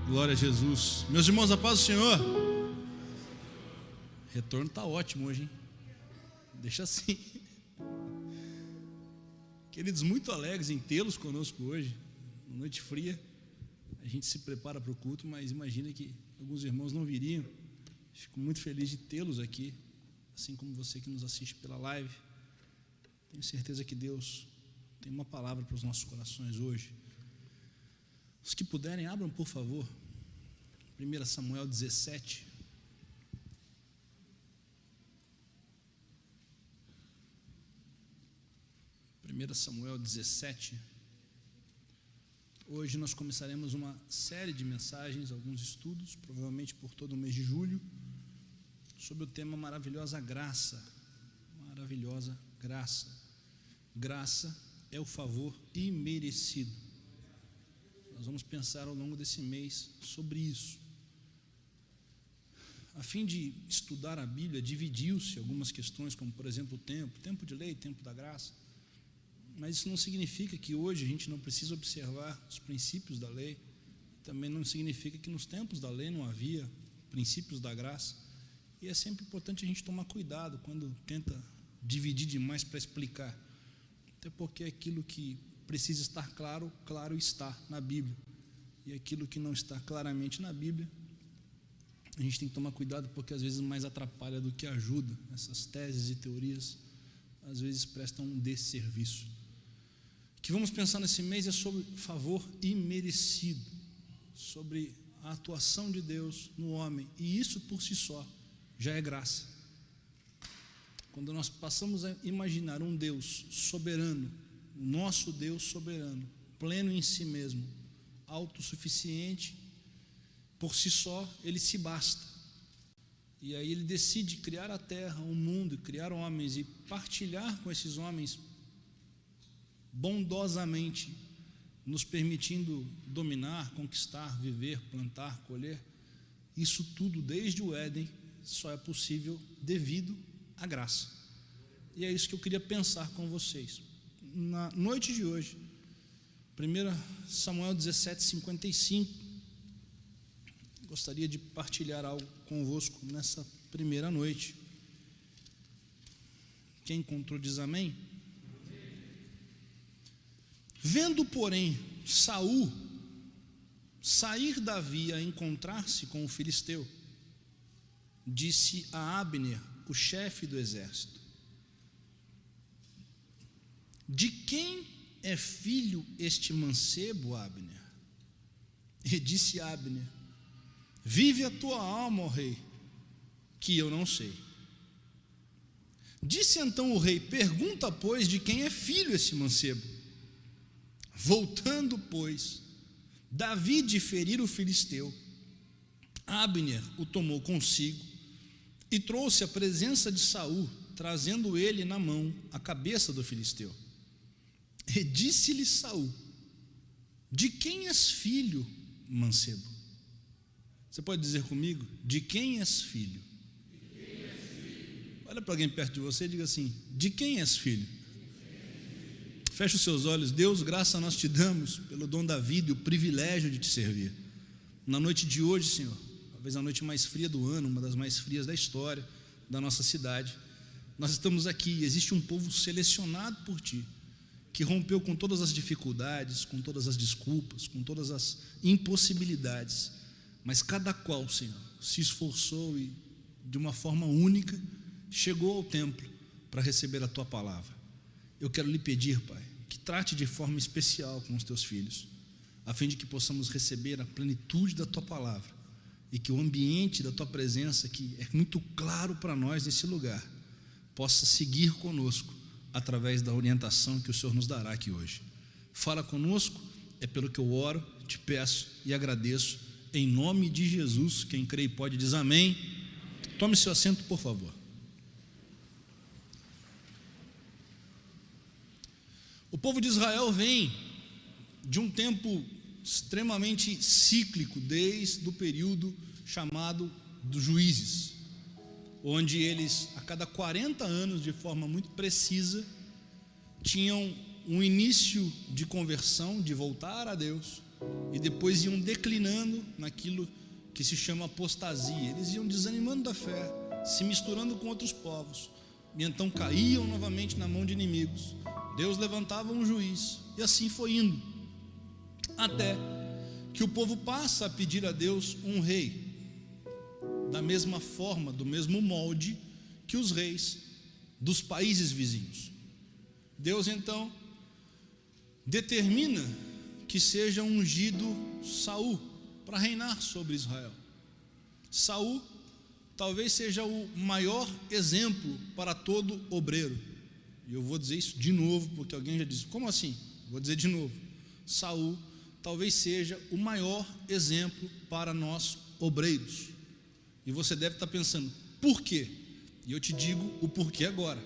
Glória a Jesus. Meus irmãos, a paz do Senhor. Retorno está ótimo hoje, hein? Deixa assim. Queridos, muito alegres em tê-los conosco hoje. Noite fria. A gente se prepara para o culto, mas imagina que alguns irmãos não viriam. Fico muito feliz de tê-los aqui, assim como você que nos assiste pela live. Tenho certeza que Deus tem uma palavra para os nossos corações hoje. Os que puderem, abram por favor 1 Samuel 17. Samuel 17. Hoje nós começaremos uma série de mensagens, alguns estudos, provavelmente por todo o mês de julho, sobre o tema maravilhosa graça. Maravilhosa graça. Graça é o favor imerecido. Nós vamos pensar ao longo desse mês sobre isso. A fim de estudar a Bíblia, dividiu-se algumas questões, como por exemplo o tempo de lei, tempo da graça. Mas isso não significa que hoje a gente não precisa observar os princípios da lei. Também não significa que nos tempos da lei não havia princípios da graça. E é sempre importante a gente tomar cuidado quando tenta dividir demais para explicar. Até porque aquilo que precisa estar claro, claro está na Bíblia. E aquilo que não está claramente na Bíblia, a gente tem que tomar cuidado, porque às vezes mais atrapalha do que ajuda. Essas teses e teorias às vezes prestam um desserviço. O que vamos pensar nesse mês é sobre favor imerecido, sobre a atuação de Deus no homem, e isso por si só já é graça. Quando nós passamos a imaginar um Deus soberano, o nosso Deus soberano, pleno em si mesmo, autossuficiente, por si só ele se basta. E aí ele decide criar a terra, o mundo, criar homens e partilhar com esses homens bondosamente, nos permitindo dominar, conquistar, viver, plantar, colher. Isso tudo desde o Éden só é possível devido à graça. E é isso que eu queria pensar com vocês na noite de hoje. 1 Samuel 17, 55. Gostaria de partilhar algo convosco nessa primeira noite. Quem encontrou diz amém? Vendo, porém, Saul sair Davi a encontrar-se com o filisteu, disse a Abner, o chefe do exército: de quem é filho este mancebo, Abner? E disse Abner: vive a tua alma, ó rei, que eu não sei. Disse então o rei: pergunta, pois, de quem é filho esse mancebo? Voltando, pois, Davi de ferir o filisteu, Abner o tomou consigo e trouxe à presença de Saul, trazendo ele na mão a cabeça do filisteu. E disse-lhe Saul: de quem és filho, mancebo? Você pode dizer comigo: de quem és filho? Olha para alguém perto de você e diga assim: de quem és filho? Feche os seus olhos. Deus, graça nós te damos pelo dom da vida e o privilégio de te servir. Na noite de hoje, Senhor, talvez a noite mais fria do ano, uma das mais frias da história da nossa cidade, nós estamos aqui e existe um povo selecionado por Ti, que rompeu com todas as dificuldades, com todas as desculpas, com todas as impossibilidades, mas cada qual, Senhor, se esforçou e de uma forma única chegou ao templo para receber a Tua palavra. Eu quero lhe pedir, Pai, que trate de forma especial com os Teus filhos, a fim de que possamos receber a plenitude da Tua palavra e que o ambiente da Tua presença, que é muito claro para nós nesse lugar, possa seguir conosco através da orientação que o Senhor nos dará aqui hoje. Fala conosco, é pelo que eu oro, te peço e agradeço, em nome de Jesus. Quem crê e pode diz amém. Tome seu assento, por favor. O povo de Israel vem de um tempo extremamente cíclico, desde o período chamado dos juízes, onde eles, a cada 40 anos, de forma muito precisa, tinham um início de conversão, de voltar a Deus, e depois iam declinando naquilo que se chama apostasia. Eles iam desanimando da fé, se misturando com outros povos, e então caíam novamente na mão de inimigos. Deus levantava um juiz, e assim foi indo, até que o povo passa a pedir a Deus um rei, da mesma forma, do mesmo molde que os reis dos países vizinhos. Deus então determina que seja ungido Saul para reinar sobre Israel. Saul talvez seja o maior exemplo para todo obreiro. E eu vou dizer isso de novo, porque alguém já disse: como assim? Vou dizer de novo. Saul talvez seja o maior exemplo para nós obreiros. E você deve estar pensando: por quê? E eu te digo o porquê agora.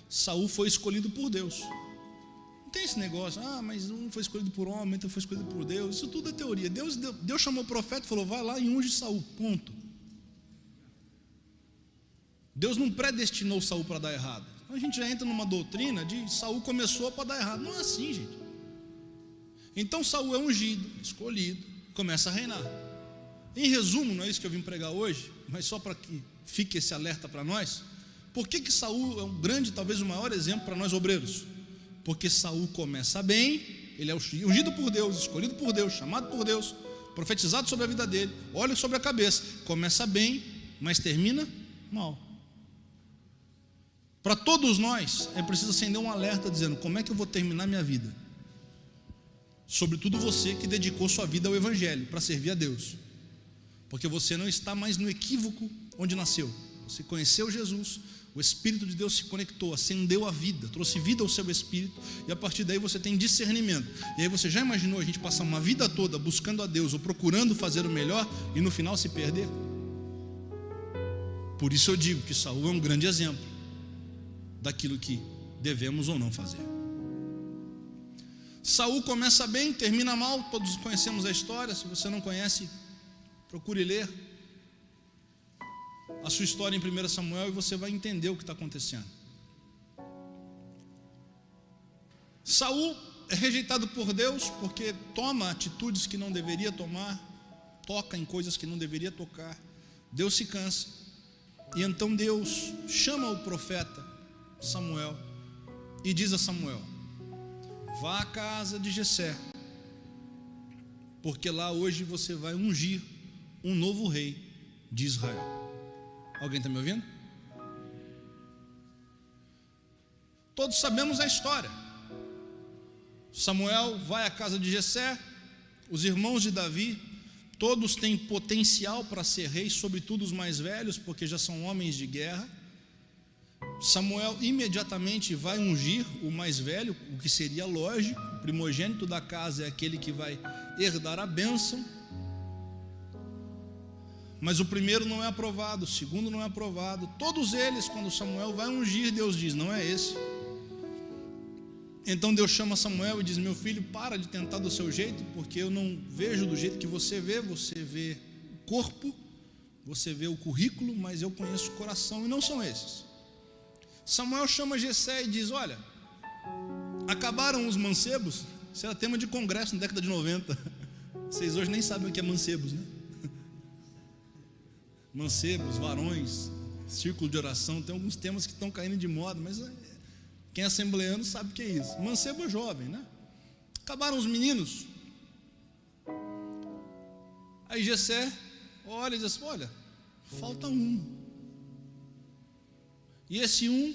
Saul foi escolhido por Deus. Não tem esse negócio: mas um foi escolhido por homem, outro foi escolhido por Deus. Isso tudo é teoria. Deus chamou o profeta e falou: vai lá e unge Saul, ponto. Deus não predestinou Saul para dar errado. Então a gente já entra numa doutrina de Saul começou para dar errado. Não é assim, gente. Então Saul é ungido, escolhido, começa a reinar. Em resumo, não é isso que eu vim pregar hoje, mas só para que fique esse alerta para nós. Por que Saul é um grande, talvez o maior exemplo para nós obreiros? Porque Saul começa bem, ele é ungido por Deus, escolhido por Deus, chamado por Deus, profetizado sobre a vida dele, olha sobre a cabeça, começa bem, mas termina mal. Para todos nós é preciso acender um alerta dizendo: como é que eu vou terminar minha vida? Sobretudo você que dedicou sua vida ao Evangelho para servir a Deus, porque você não está mais no equívoco onde nasceu. Você conheceu Jesus, o Espírito de Deus se conectou, acendeu a vida, trouxe vida ao seu espírito, e a partir daí você tem discernimento. E aí você já imaginou a gente passar uma vida toda buscando a Deus ou procurando fazer o melhor e no final se perder? Por isso eu digo que Saul é um grande exemplo daquilo que devemos ou não fazer. Saul começa bem, termina mal, todos conhecemos a história. Se você não conhece, procure ler a sua história em 1 Samuel e você vai entender o que está acontecendo. Saul é rejeitado por Deus porque toma atitudes que não deveria tomar, toca em coisas que não deveria tocar. Deus se cansa, e então Deus chama o profeta Samuel e diz a Samuel: vá à casa de Jessé, porque lá hoje você vai ungir um novo rei de Israel. Alguém está me ouvindo? Todos sabemos a história. Samuel vai à casa de Jessé, os irmãos de Davi, todos têm potencial para ser reis, sobretudo os mais velhos, porque já são homens de guerra. Samuel imediatamente vai ungir o mais velho, o que seria lógico. O primogênito da casa é aquele que vai herdar a bênção. Mas o primeiro não é aprovado, o segundo não é aprovado. Todos eles, quando Samuel vai ungir, Deus diz: não é esse. Então Deus chama Samuel e diz: meu filho, para de tentar do seu jeito, porque eu não vejo do jeito que você vê o corpo, você vê o currículo, mas eu conheço o coração, e não são esses. Samuel chama Jessé e diz: olha, acabaram os mancebos. Isso era tema de congresso na década de 90. Vocês hoje nem sabem o que é mancebos, né? Mancebos, varões, círculo de oração, tem alguns temas que estão caindo de moda, mas quem é assembleano sabe o que é isso. Mancebo é jovem, né? Acabaram os meninos. Aí Jessé olha e diz assim: olha, falta um. E esse um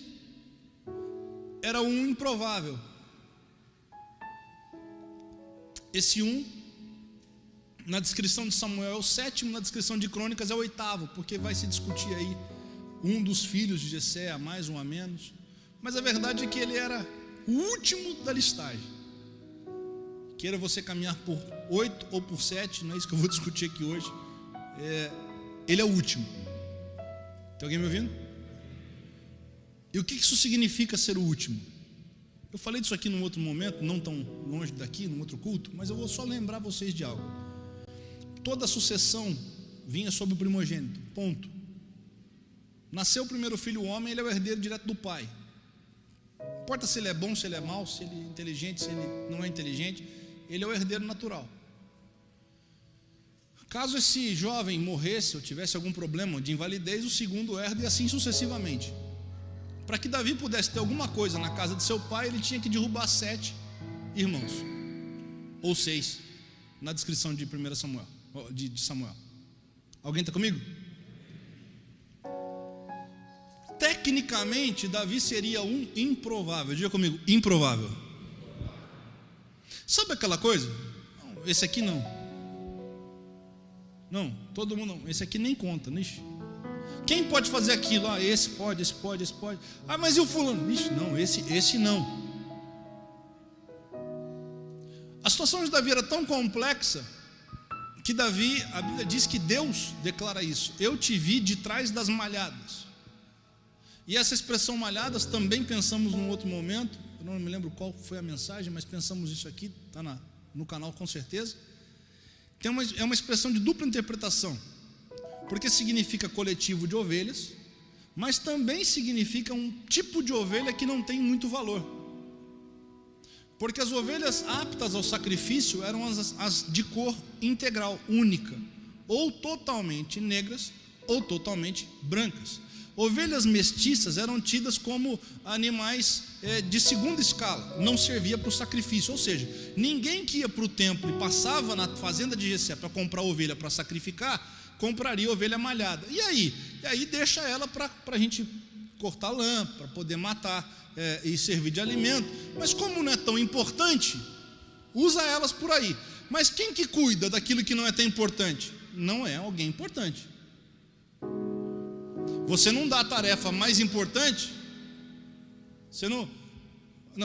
era um improvável. Esse um, na descrição de Samuel é o 7º, na descrição de Crônicas é o 8º, porque vai se discutir aí um dos filhos de Jessé, a mais um a menos. Mas a verdade é que ele era o último da listagem. Queira você caminhar por 8 ou por 7, não é isso que eu vou discutir aqui hoje. Ele é o último. Tem alguém me ouvindo? E o que isso significa ser o último? Eu falei disso aqui num outro momento, não tão longe daqui, num outro culto, mas eu vou só lembrar vocês de algo. Toda a sucessão vinha sobre o primogênito, ponto. Nasceu o primeiro filho, o homem, ele é o herdeiro direto do pai. Não importa se ele é bom, se ele é mau, se ele é inteligente, se ele não é inteligente, ele é o herdeiro natural. Caso esse jovem morresse ou tivesse algum problema de invalidez, o segundo herda, e assim sucessivamente. Para que Davi pudesse ter alguma coisa na casa de seu pai, ele tinha que derrubar 7 irmãos, ou 6, na descrição de 1 Samuel, de Samuel. Alguém está comigo? Tecnicamente, Davi seria um improvável. Diga comigo, improvável. Sabe aquela coisa? Não, esse aqui não. Não, todo mundo não. Esse aqui nem conta. Ixi. Quem pode fazer aquilo? Ah, esse pode, esse pode, esse pode. Ah, mas e o fulano? Ixi, não, esse não. A situação de Davi era tão complexa que Davi, a Bíblia diz que Deus declara isso: eu te vi de trás das malhadas. E essa expressão malhadas também pensamos num outro momento, eu não me lembro qual foi a mensagem, mas pensamos isso aqui, está no canal com certeza. É uma expressão de dupla interpretação, porque significa coletivo de ovelhas, mas também significa um tipo de ovelha que não tem muito valor. Porque as ovelhas aptas ao sacrifício eram as de cor integral, única, ou totalmente negras, ou totalmente brancas. Ovelhas mestiças eram tidas como animais de segunda escala, não servia para o sacrifício. Ou seja, ninguém que ia para o templo e passava na fazenda de Jessé para comprar ovelha para sacrificar, compraria ovelha malhada. E aí deixa ela para a gente cortar lã, para poder matar e servir de alimento. Mas como não é tão importante, usa elas por aí. Mas quem que cuida daquilo que não é tão importante? Não é alguém importante. Você não dá a tarefa mais importante. Você não,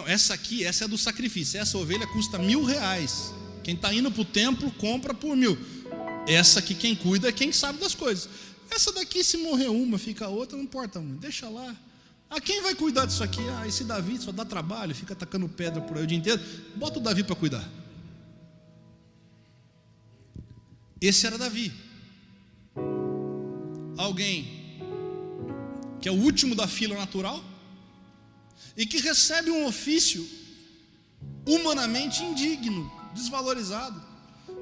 essa é do sacrifício. Essa ovelha custa R$1.000. Quem está indo para o templo compra por 1.000. Essa aqui quem cuida é quem sabe das coisas. Essa daqui, se morrer uma, fica a outra, não importa muito, deixa lá. Ah, quem vai cuidar disso aqui? Ah, esse Davi só dá trabalho, fica atacando pedra por aí o dia inteiro. Bota o Davi para cuidar. Esse era Davi. Alguém que é o último da fila natural e que recebe um ofício humanamente indigno, desvalorizado.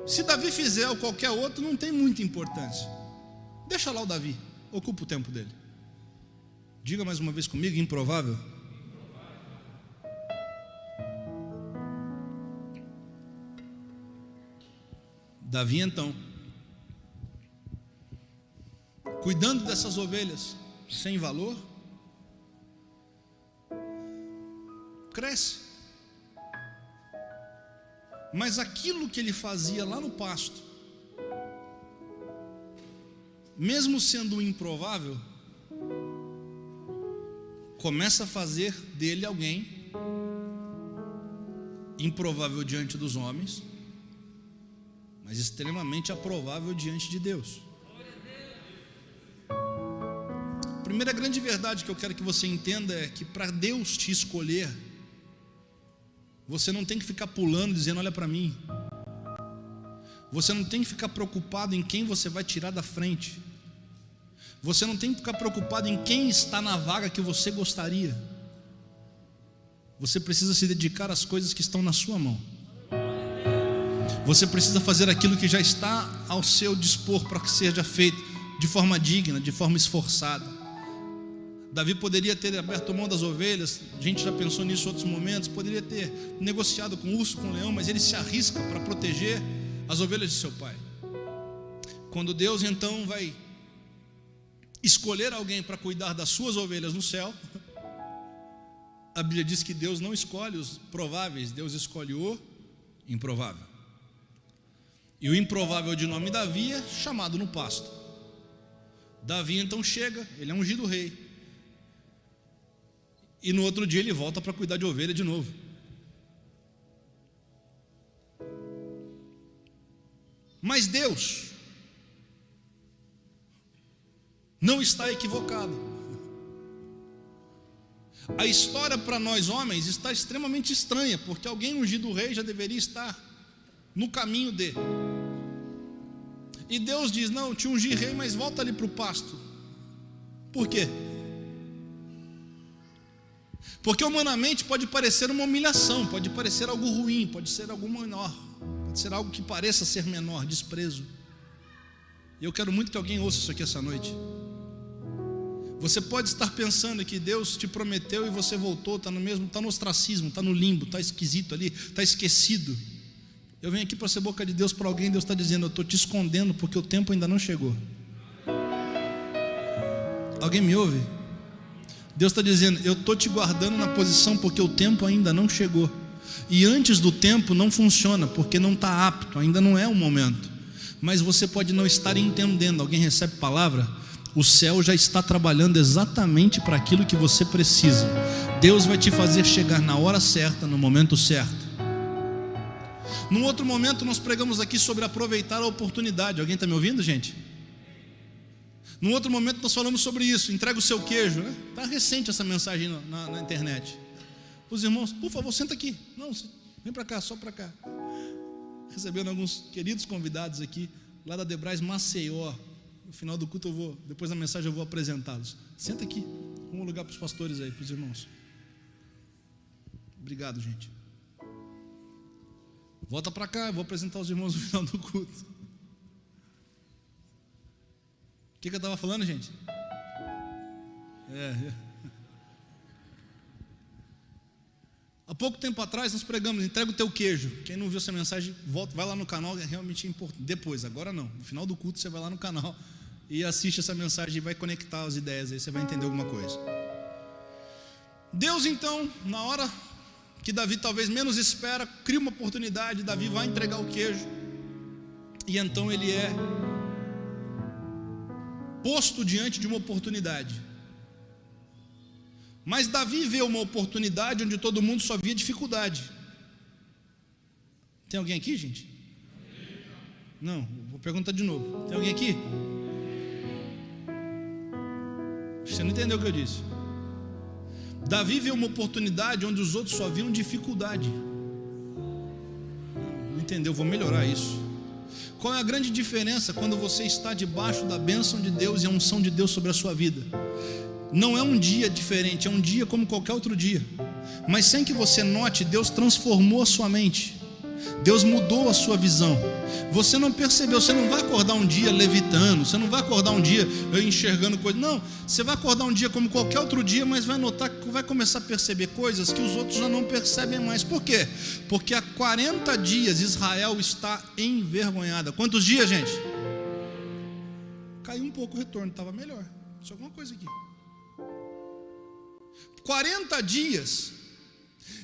Se Davi fizer ou qualquer outro, não tem muita importância. Deixa lá o Davi, ocupa o tempo dele. Diga mais uma vez comigo, improvável. Davi então, cuidando dessas ovelhas sem valor, cresce. Mas aquilo que ele fazia lá no pasto, mesmo sendo improvável, começa a fazer dele alguém improvável diante dos homens, mas extremamente aprovável diante de Deus. A primeira grande verdade que eu quero que você entenda é que para Deus te escolher, você não tem que ficar pulando dizendo olha para mim. Você não tem que ficar preocupado em quem você vai tirar da frente. Você não tem que ficar preocupado em quem está na vaga que você gostaria. Você precisa se dedicar às coisas que estão na sua mão. Você precisa fazer aquilo que já está ao seu dispor para que seja feito de forma digna, de forma esforçada. Davi poderia ter aberto mão das ovelhas, a gente já pensou nisso em outros momentos, poderia ter negociado com o urso, com o leão, mas ele se arrisca para proteger as ovelhas de seu pai. Quando Deus então vai escolher alguém para cuidar das suas ovelhas no céu, a Bíblia diz que Deus não escolhe os prováveis, Deus escolhe o improvável. E o improvável de nome Davi é chamado no pasto. Davi então chega, ele é ungido rei. E no outro dia ele volta para cuidar de ovelha de novo. Mas Deus não está equivocado. A história para nós homens está extremamente estranha, porque alguém ungido rei já deveria estar no caminho dele. E Deus diz, não, te ungi rei, mas volta ali para o pasto. Por quê? Porque humanamente pode parecer uma humilhação, pode parecer algo ruim, pode ser algo menor, pode ser algo que pareça ser menor, desprezo. E eu quero muito que alguém ouça isso aqui essa noite. Você pode estar pensando que Deus te prometeu e você voltou, está no ostracismo, está no limbo, está esquisito ali, está esquecido. Eu venho aqui para ser boca de Deus para alguém. Deus está dizendo: eu estou te escondendo porque o tempo ainda não chegou. Alguém me ouve? Deus está dizendo: eu estou te guardando na posição porque o tempo ainda não chegou. E antes do tempo não funciona, porque não está apto, ainda não é o momento. Mas você pode não estar entendendo. Alguém recebe palavra? O céu já está trabalhando exatamente para aquilo que você precisa. Deus vai te fazer chegar na hora certa, no momento certo. Num outro momento nós pregamos aqui sobre aproveitar a oportunidade. Alguém está me ouvindo, gente? Num outro momento nós falamos sobre isso. Entrega o seu queijo, né? Está recente essa mensagem na internet. Os irmãos, por favor, senta aqui. Não, vem para cá, só para cá. Recebendo alguns queridos convidados aqui, lá da Debrais Maceió. No final do culto depois da mensagem eu vou apresentá-los. Senta aqui, um lugar para os pastores aí, para os irmãos. Obrigado, gente. Volta para cá, eu vou apresentar os irmãos no final do culto. O que eu estava falando, gente? Há pouco tempo atrás nós pregamos: entrega o teu queijo. Quem não viu essa mensagem, volta, vai lá no canal, é realmente importante. Depois, agora não, no final do culto você vai lá no canal e assiste essa mensagem e vai conectar as ideias, aí você vai entender alguma coisa. Deus então, na hora que Davi talvez menos espera, cria uma oportunidade. Davi vai entregar o queijo, e então ele é posto diante de uma oportunidade. Mas Davi vê uma oportunidade onde todo mundo só via dificuldade. Tem alguém aqui, gente? Não, vou perguntar de novo. Tem alguém aqui? Você não entendeu o que eu disse. Davi vê uma oportunidade onde os outros só viam dificuldade. Não entendeu? Vou melhorar isso. Qual é a grande diferença quando você está debaixo da bênção de Deus e a unção de Deus sobre a sua vida? Não é um dia diferente, é um dia como qualquer outro dia. Mas sem que você note, Deus transformou a sua mente. Deus mudou a sua visão. Você não percebeu, você não vai acordar um dia levitando, você não vai acordar um dia enxergando coisas. Não, você vai acordar um dia como qualquer outro dia, mas vai notar que vai começar a perceber coisas que os outros já não percebem mais. Por quê? Porque há 40 dias Israel está envergonhada. Quantos dias, gente? Caiu um pouco o retorno, estava melhor. Só alguma coisa aqui. 40 dias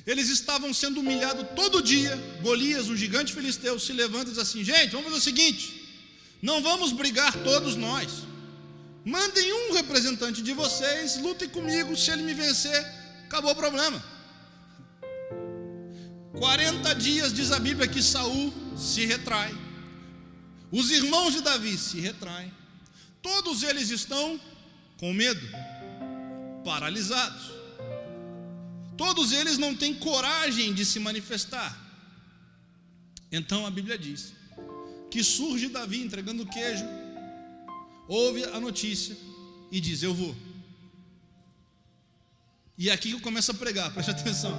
eles estavam sendo humilhados todo dia. Golias, um gigante filisteu, se levanta e diz assim: gente, vamos fazer o seguinte, não vamos brigar todos nós, mandem um representante de vocês, lutem comigo, se ele me vencer, acabou o problema. 40 dias diz a Bíblia que Saul se retrai, os irmãos de Davi se retraem, todos eles estão com medo, paralisados. Todos eles não têm coragem de se manifestar. Então a Bíblia diz que surge Davi entregando o queijo, ouve a notícia e diz: eu vou. E é aqui que eu começo a pregar, preste atenção.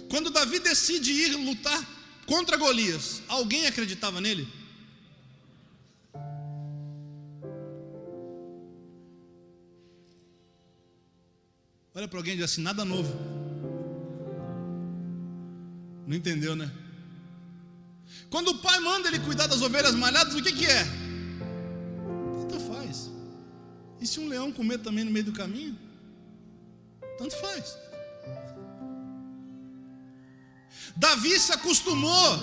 Quando Davi decide ir lutar contra Golias, alguém acreditava nele? Olha para alguém e diz assim: nada novo. Não entendeu, né? Quando o pai manda ele cuidar das ovelhas malhadas, o que é? Tanto faz. E se um leão comer também no meio do caminho? Tanto faz. Davi se acostumou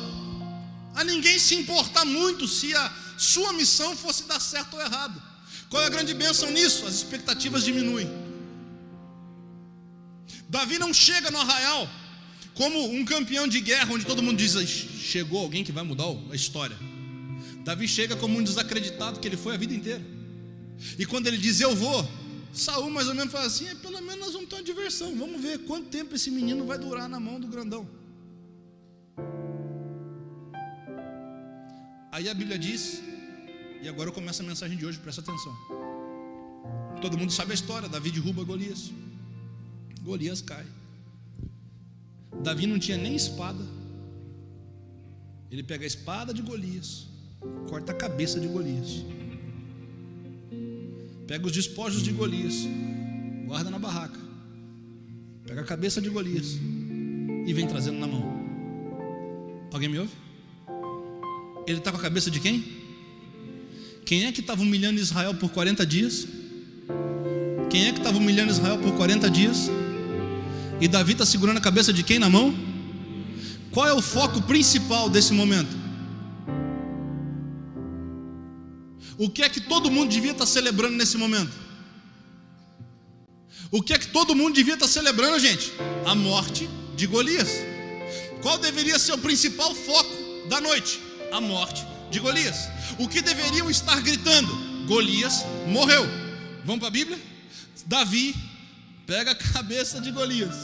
a ninguém se importar muito se a sua missão fosse dar certo ou errado. Qual é a grande bênção nisso? As expectativas diminuem. Davi não chega no arraial como um campeão de guerra, onde todo mundo diz: chegou alguém que vai mudar a história. Davi chega como um desacreditado que ele foi a vida inteira. E quando ele diz: eu vou, Saul mais ou menos fala assim: pelo menos nós vamos ter uma diversão, vamos ver quanto tempo esse menino vai durar na mão do grandão. Aí a Bíblia diz, e agora eu começo a mensagem de hoje, presta atenção. Todo mundo sabe a história: Davi derruba Golias, Golias cai. Davi não tinha nem espada. Ele pega a espada de Golias, corta a cabeça de Golias. Pega os despojos de Golias, guarda na barraca. Pega a cabeça de Golias e vem trazendo na mão. Alguém me ouve? Ele está com a cabeça de quem? Quem é que estava humilhando Israel por 40 dias? Quem é que estava humilhando Israel por 40 dias? E Davi está segurando a cabeça de quem na mão? Qual é o foco principal desse momento? O que é que todo mundo devia estar celebrando nesse momento? O que é que todo mundo devia estar celebrando, gente? A morte de Golias. Qual deveria ser o principal foco da noite? A morte de Golias. O que deveriam estar gritando? Golias morreu. Vamos para a Bíblia? Davi pega a cabeça de Golias.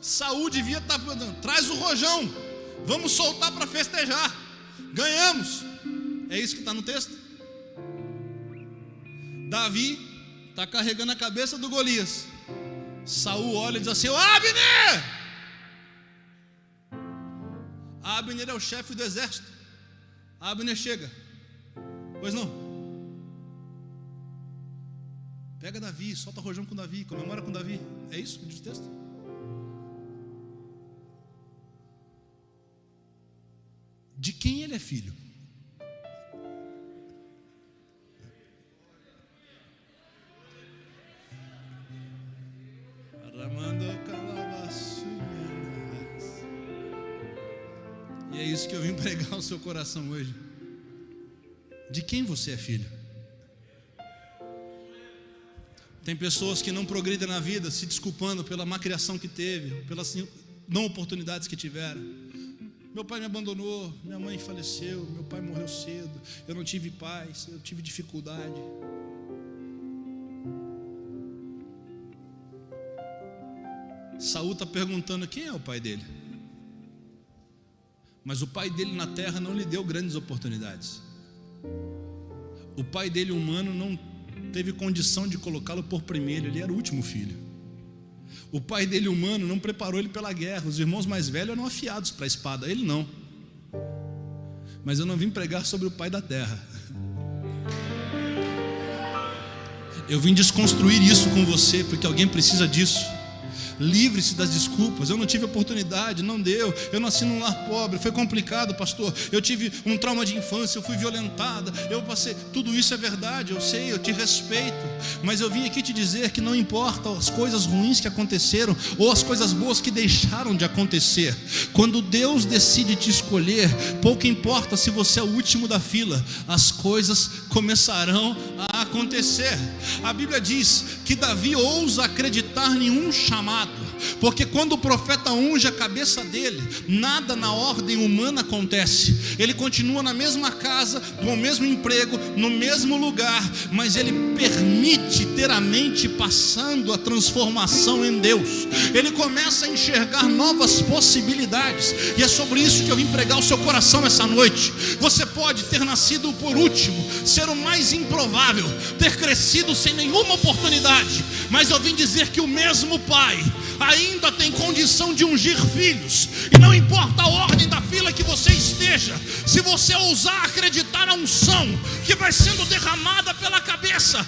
Saul devia estar perguntando: traz o rojão, vamos soltar para festejar, ganhamos. É isso que está no texto. Davi está carregando a cabeça do Golias. Saul olha e diz assim: Abner! Abner é o chefe do exército. Abner chega. Pois não? Pega Davi, solta rojão com Davi, comemora com Davi. É isso que diz o texto? De quem ele é filho? E é isso que eu vim pregar ao seu coração hoje. De quem você é filho? Tem pessoas que não progridem na vida se desculpando pela má criação que teve, pelas não oportunidades que tiveram. Meu pai me abandonou, minha mãe faleceu, meu pai morreu cedo, eu não tive paz, eu tive dificuldade. Saul está perguntando quem é o pai dele. Mas o pai dele na terra não lhe deu grandes oportunidades. O pai dele humano não teve condição de colocá-lo por primeiro, ele era o último filho. O pai dele humano não preparou ele pela guerra. Os irmãos mais velhos eram afiados para a espada, ele não. Mas eu não vim pregar sobre o pai da terra. Eu vim desconstruir isso com você, porque alguém precisa disso. Livre-se das desculpas. Eu não tive oportunidade, não deu. Eu nasci num lar pobre, foi complicado, pastor. Eu tive um trauma de infância, eu fui violentada, eu passei. Tudo isso é verdade, eu sei, eu te respeito. Mas eu vim aqui te dizer que não importa as coisas ruins que aconteceram ou as coisas boas que deixaram de acontecer. Quando Deus decide te escolher, pouco importa se você é o último da fila, as coisas começarão a acontecer. A Bíblia diz que Davi ousa acreditar em um chamado, porque quando o profeta unge a cabeça dele, nada na ordem humana acontece. Ele continua na mesma casa, com o mesmo emprego, no mesmo lugar, mas ele permite ter a mente passando a transformação em Deus. Ele começa a enxergar novas possibilidades, e é sobre isso que eu vim pregar o seu coração essa noite. Você pode ter nascido por último, ser o mais improvável, ter crescido sem nenhuma oportunidade, mas eu vim dizer que o mesmo Pai ainda tem condição de ungir filhos, e não importa a ordem da fila que você esteja, se você ousar acreditar na unção que vai sendo derramada pela cabeça,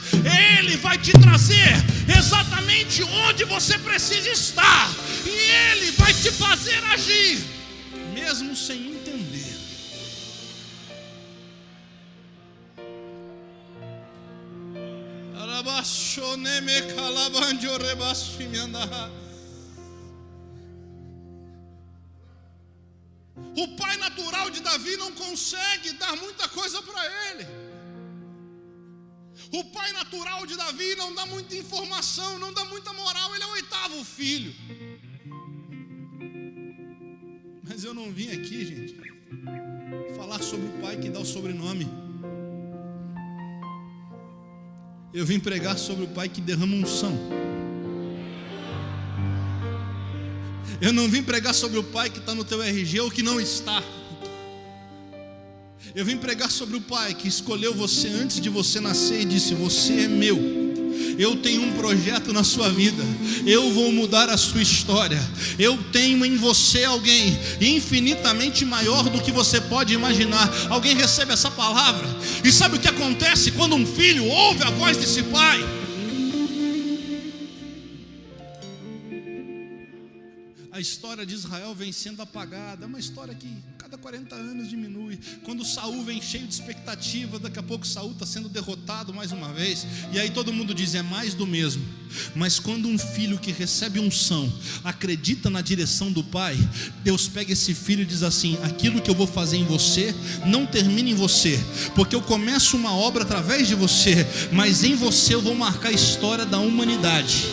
Ele vai te trazer exatamente onde você precisa estar, e Ele vai te fazer agir, mesmo sem entender. O pai natural de Davi não consegue dar muita coisa para ele. O pai natural de Davi não dá muita informação, não dá muita moral. Ele é o 8º filho. Mas eu não vim aqui, gente, falar sobre o pai que dá o sobrenome. Eu vim pregar sobre o pai que derrama unção. Eu não vim pregar sobre o pai que está no teu RG ou que não está. Eu vim pregar sobre o pai que escolheu você antes de você nascer e disse: você é meu. eu tenho um projeto na sua vida, eu vou mudar a sua história. Eu tenho em você alguém infinitamente maior do que você pode imaginar. Alguém recebe essa palavra, e sabe o que acontece quando um filho ouve a voz desse pai? A história de Israel vem sendo apagada. É uma história que cada 40 anos diminui. Quando Saul vem cheio de expectativa, daqui a pouco Saul está sendo derrotado mais uma vez, e aí todo mundo diz, é mais do mesmo. Mas quando um filho que recebe unção acredita na direção do pai, Deus pega esse filho e diz assim: aquilo que eu vou fazer em você não termina em você, porque eu começo uma obra através de você, mas em você eu vou marcar a história da humanidade.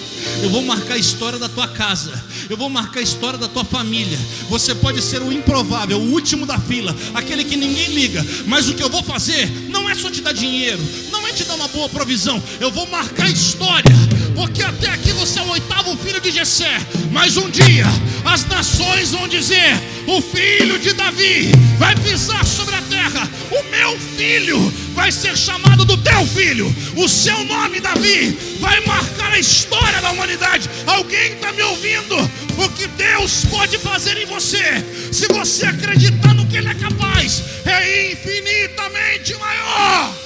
Eu vou marcar a história da tua casa, eu vou marcar a história da tua família. Você pode ser o improvável, o último da fila, aquele que ninguém liga, mas o que eu vou fazer não é só te dar dinheiro, não é te dar uma boa provisão. Eu vou marcar a história, porque até aqui você é o 8º filho de Jessé, mas um dia as nações vão dizer: o filho de Davi vai pisar sobre a terra, o meu filho vai ser chamado do teu filho, o seu nome, Davi, vai marcar a história da humanidade. Alguém está me ouvindo? O que Deus pode fazer em você, se você acreditar no que Ele é capaz, é infinitamente maior.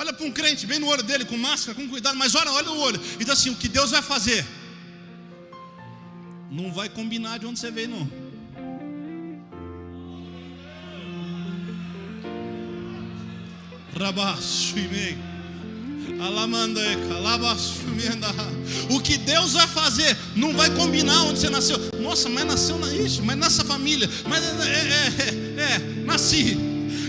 Olha para um crente bem no olho dele, com máscara, com cuidado, mas olha o olho e diz assim: o que Deus vai fazer não vai combinar de onde você veio, não. O que Deus vai fazer não vai combinar onde você nasceu. Nossa, mas nasceu mas nessa família, mas nasci.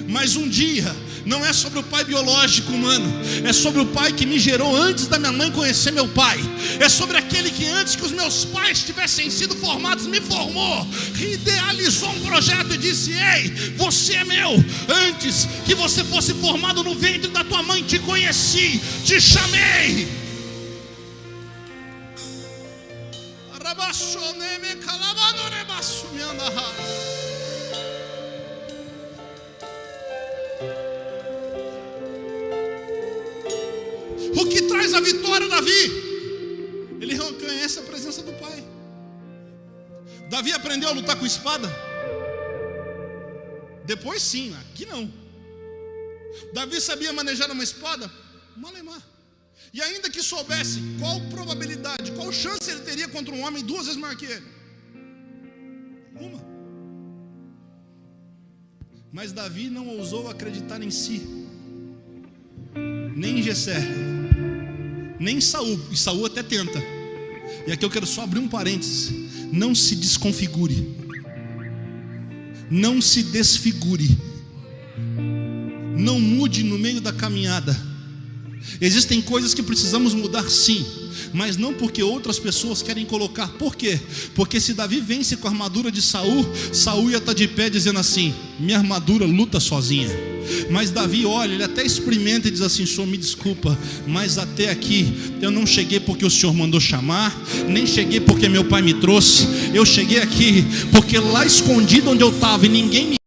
Mas um dia não é sobre o pai biológico humano, é sobre o pai que me gerou antes da minha mãe conhecer meu pai. É sobre aquele que antes que os meus pais tivessem sido formados me formou, idealizou um projeto e disse: ei, você é meu. Antes que você fosse formado no ventre da tua mãe, te conheci, te chamei. O que traz a vitória, Davi? Ele reconhece a presença do pai. Davi aprendeu a lutar com espada? Depois sim, aqui não. Davi sabia manejar uma espada? Malemar. E ainda que soubesse, qual probabilidade, qual chance ele teria contra um homem 2 vezes maior que ele? Uma. Mas Davi não ousou acreditar em si, nem em Jessé, nem em Saul. E Saul até tenta. E aqui eu quero só abrir um parênteses: não se desconfigure, não se desfigure, não mude no meio da caminhada. Existem coisas que precisamos mudar, sim, mas não porque outras pessoas querem colocar. Por quê? Porque se Davi vence com a armadura de Saul, Saul ia estar de pé dizendo assim: minha armadura luta sozinha. Mas Davi olha, ele até experimenta e diz assim: Senhor, me desculpa, mas até aqui eu não cheguei porque o Senhor mandou chamar, nem cheguei porque meu pai me trouxe. Eu cheguei aqui porque lá escondido onde eu estava e ninguém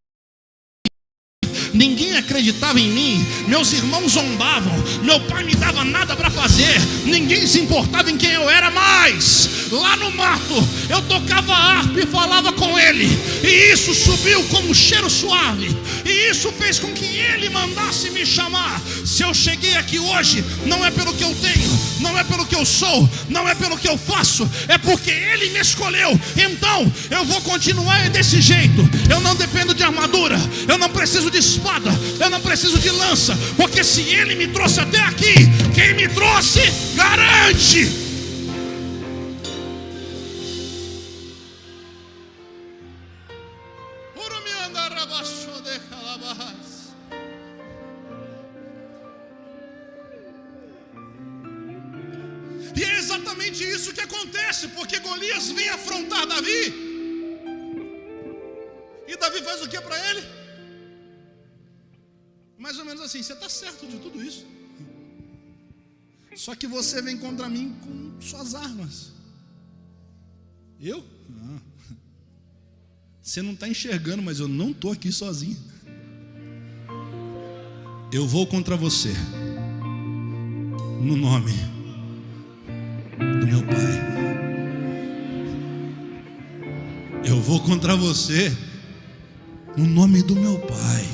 acreditava em mim, meus irmãos zombavam, meu pai me dava nada para fazer, ninguém se importava em quem eu era, mas lá no mato eu tocava harpa e falava com ele, e isso subiu como um cheiro suave, e isso fez com que ele mandasse me chamar. Se eu cheguei aqui hoje, não é pelo que eu tenho, não é pelo que eu sou, não é pelo que eu faço, é porque ele me escolheu. Então eu vou continuar desse jeito. Eu não dependo de armadura, eu não preciso de espada, eu não preciso de lança, porque se ele me trouxe até aqui, quem me trouxe garante. E é exatamente isso que acontece, porque Golias vem afrontar Davi, e Davi faz o que para ele? Mais ou menos assim: você está certo de tudo isso? Só que você vem contra mim com suas armas. Eu? Não. Você não está enxergando, mas eu não estou aqui sozinho. Eu vou contra você, no nome do meu Pai. Eu vou contra você, no nome do meu Pai.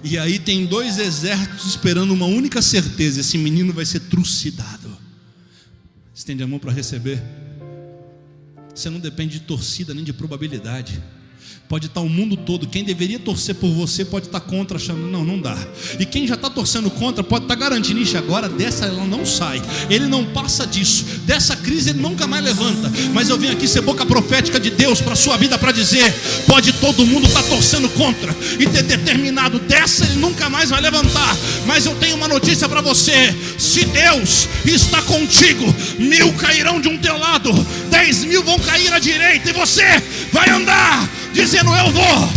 E aí tem 2 exércitos esperando uma única certeza: esse menino vai ser trucidado. Estende a mão para receber. Você não depende de torcida nem de probabilidade. Pode estar o mundo todo, quem deveria torcer por você pode estar contra, achando, não dá. E quem já está torcendo contra pode estar garantindo, ixi, agora dessa ela não sai. Ele não passa disso, dessa crise ele nunca mais levanta. Mas eu vim aqui ser boca profética de Deus para a sua vida, para dizer, pode todo mundo estar torcendo contra e ter determinado, dessa ele nunca mais vai levantar. Mas eu tenho uma notícia para você: se Deus está contigo, 1000 cairão de um teu lado, 10.000 vão cair à direita, e você vai andar dizendo, eu vou,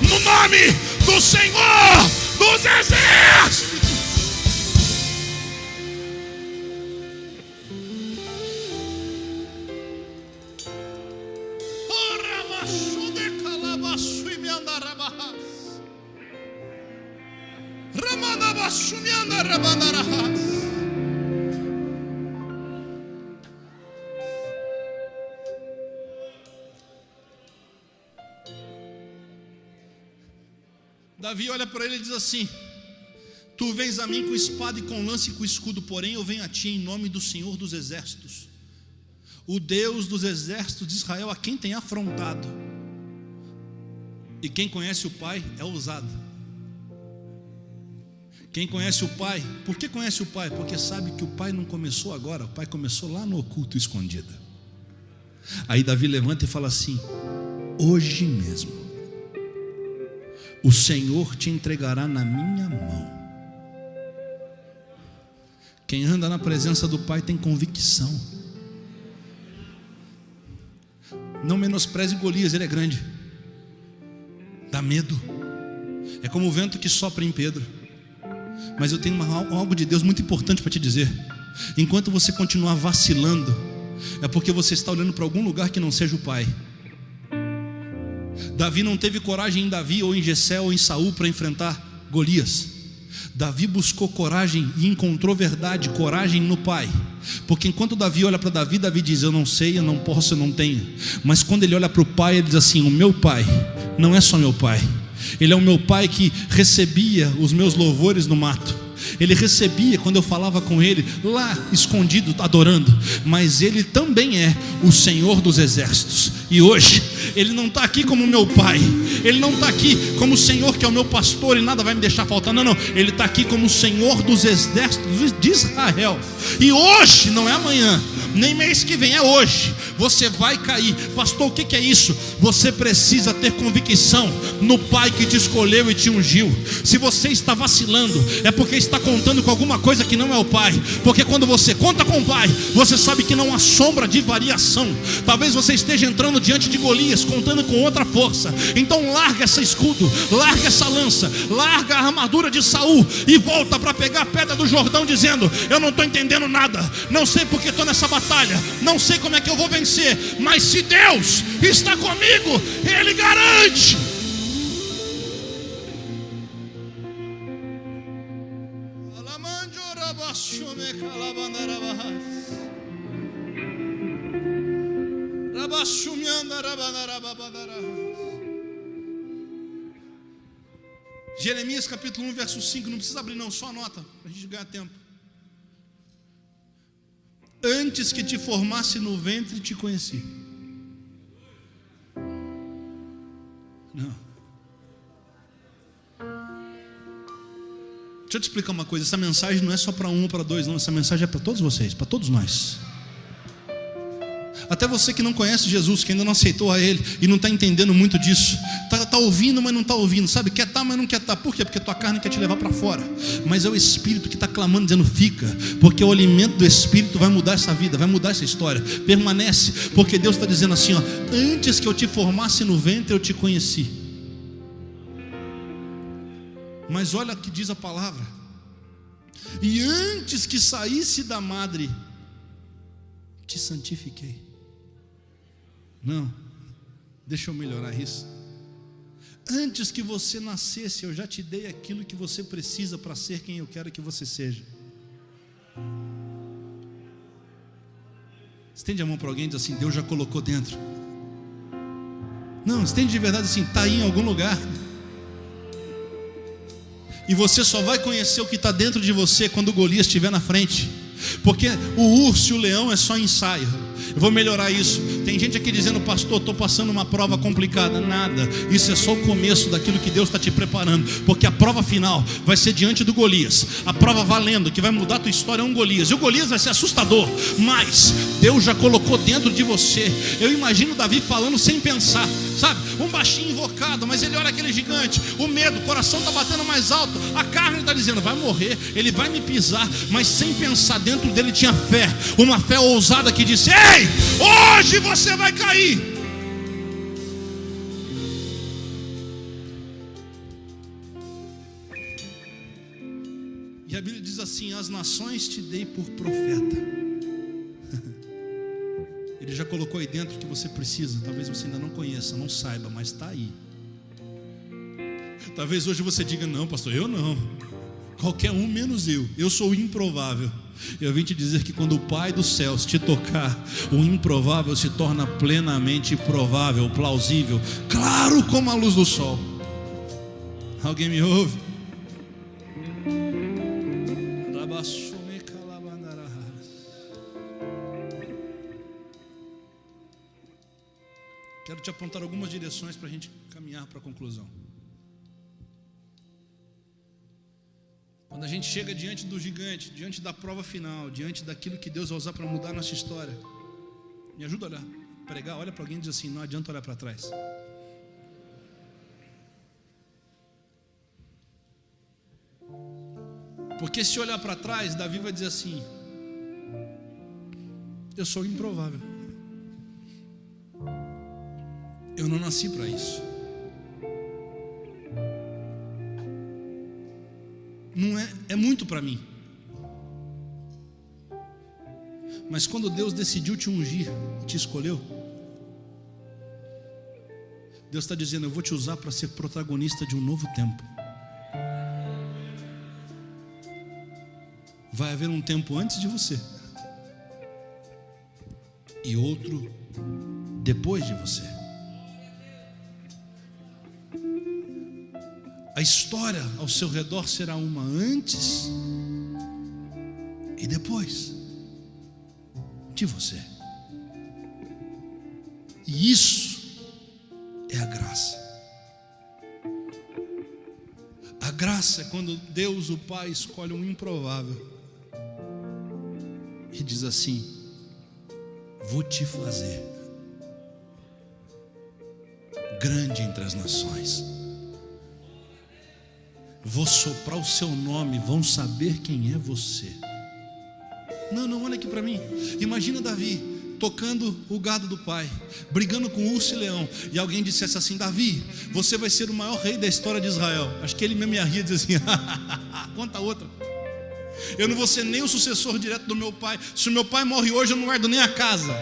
no nome do Senhor dos Exércitos. Davi olha para ele e diz assim: tu vens a mim com espada e com lança e com escudo, porém eu venho a ti em nome do Senhor dos Exércitos, o Deus dos exércitos de Israel, a quem tem afrontado. E quem conhece o Pai é ousado. Quem conhece o Pai, por que conhece o Pai? Porque sabe que o Pai não começou agora, o Pai começou lá no oculto, escondido. Aí Davi levanta e fala assim: hoje mesmo o Senhor te entregará na minha mão. Quem anda na presença do Pai tem convicção. Não menospreze Golias, ele é grande, dá medo, é como o vento que sopra em Pedro. Mas eu tenho algo de Deus muito importante para te dizer: enquanto você continuar vacilando, é porque você está olhando para algum lugar que não seja o Pai. Davi não teve coragem em Davi ou em Jessé ou em Saul para enfrentar Golias. Davi buscou coragem e encontrou verdade, coragem no Pai. Porque enquanto Davi olha para Davi, Davi diz, eu não sei, eu não posso, eu não tenho. Mas quando ele olha para o Pai, ele diz assim, o meu Pai não é só meu Pai, ele é o meu Pai que recebia os meus louvores no mato. Ele recebia quando eu falava com ele lá escondido, adorando. Mas ele também é o Senhor dos Exércitos. E hoje ele não está aqui como meu Pai, ele não está aqui como o Senhor que é o meu pastor e nada vai me deixar faltar. Não, ele está aqui como o Senhor dos Exércitos de Israel. E hoje, não é amanhã, nem mês que vem, é hoje. Você vai cair. Pastor, o que é isso? Você precisa ter convicção no Pai que te escolheu e te ungiu. Se você está vacilando, é porque está contando com alguma coisa que não é o Pai. Porque quando você conta com o Pai, você sabe que não há sombra de variação. Talvez você esteja entrando diante de Golias, contando com outra força. Então larga esse escudo, larga essa lança, larga a armadura de Saul e volta para pegar a pedra do Jordão, dizendo, eu não estou entendendo nada, não sei porque estou nessa batalha, não sei como é que eu vou vencer, mas se Deus está comigo, Ele garante. Jeremias capítulo 1 verso 5, não precisa abrir não, só anota para a gente ganhar tempo. Antes que te formasse no ventre te conheci. Não. Deixa eu te explicar uma coisa, essa mensagem não é só para um ou para dois, não, essa mensagem é para todos vocês, para todos nós. Até você que não conhece Jesus, que ainda não aceitou a Ele e não está entendendo muito disso, está ouvindo, mas não está ouvindo, sabe? Quer estar, mas não quer estar. Por quê? Porque tua carne quer te levar para fora. Mas é o Espírito que está clamando, dizendo, fica. Porque o alimento do Espírito vai mudar essa vida, vai mudar essa história. Permanece, porque Deus está dizendo assim, ó, antes que eu te formasse no ventre, eu te conheci. Mas olha o que diz a palavra: e antes que saísse da madre, te santifiquei. Não, deixa eu melhorar isso. Antes que você nascesse, eu já te dei aquilo que você precisa para ser quem eu quero que você seja. Estende a mão para alguém e diz assim: Deus já colocou dentro. Não, estende de verdade assim: está aí em algum lugar. E você só vai conhecer o que está dentro de você quando o Golias estiver na frente. Porque o urso e o leão é só ensaio. Eu vou melhorar isso. Tem gente aqui dizendo: pastor, estou passando uma prova complicada. Nada, isso é só o começo daquilo que Deus está te preparando. Porque a prova final vai ser diante do Golias. A prova valendo, que vai mudar a tua história, é um Golias. E o Golias vai ser assustador, mas Deus já colocou dentro de você. Eu imagino Davi falando sem pensar, sabe? Um baixinho invocado, mas ele olha aquele gigante. O medo, o coração está batendo mais alto. A carne está dizendo: vai morrer, ele vai me pisar. Mas sem pensar, dentro dele tinha fé. Uma fé ousada que disse: ei, hoje você vai cair. E a Bíblia diz assim: as nações te dei por profeta. Ele já colocou aí dentro o que você precisa. Talvez você ainda não conheça, não saiba, mas está aí. Talvez hoje você diga: não, pastor, eu não. Qualquer um menos eu. Eu sou o improvável. Eu vim te dizer que quando o Pai dos céus te tocar, o improvável se torna plenamente provável, plausível, claro como a luz do sol. Alguém me ouve? Quero te apontar algumas direções para a gente caminhar para a conclusão. Quando a gente chega diante do gigante, diante da prova final, diante daquilo que Deus vai usar para mudar a nossa história, me ajuda a olhar, pregar, olha para alguém e diz assim: não adianta olhar para trás. Porque se olhar para trás, Davi vai dizer assim: eu sou improvável, eu não nasci para isso. Não é muito para mim. Mas quando Deus decidiu te ungir, te escolheu, Deus está dizendo: eu vou te usar para ser protagonista de um novo tempo. Vai haver um tempo antes de você e outro depois de você. A história ao seu redor será uma antes e depois de você. E isso é a graça. A graça é quando Deus, o Pai, escolhe um improvável e diz assim: vou te fazer grande entre as nações. Vou soprar o seu nome, vão saber quem é você. Não, olha aqui para mim. Imagina Davi tocando o gado do pai, brigando com urso e leão, e alguém dissesse assim: Davi, você vai ser o maior rei da história de Israel. Acho que ele mesmo ia rir e dizer assim: conta outra. Eu não vou ser nem o sucessor direto do meu pai. Se o meu pai morre hoje, eu não herdo nem a casa.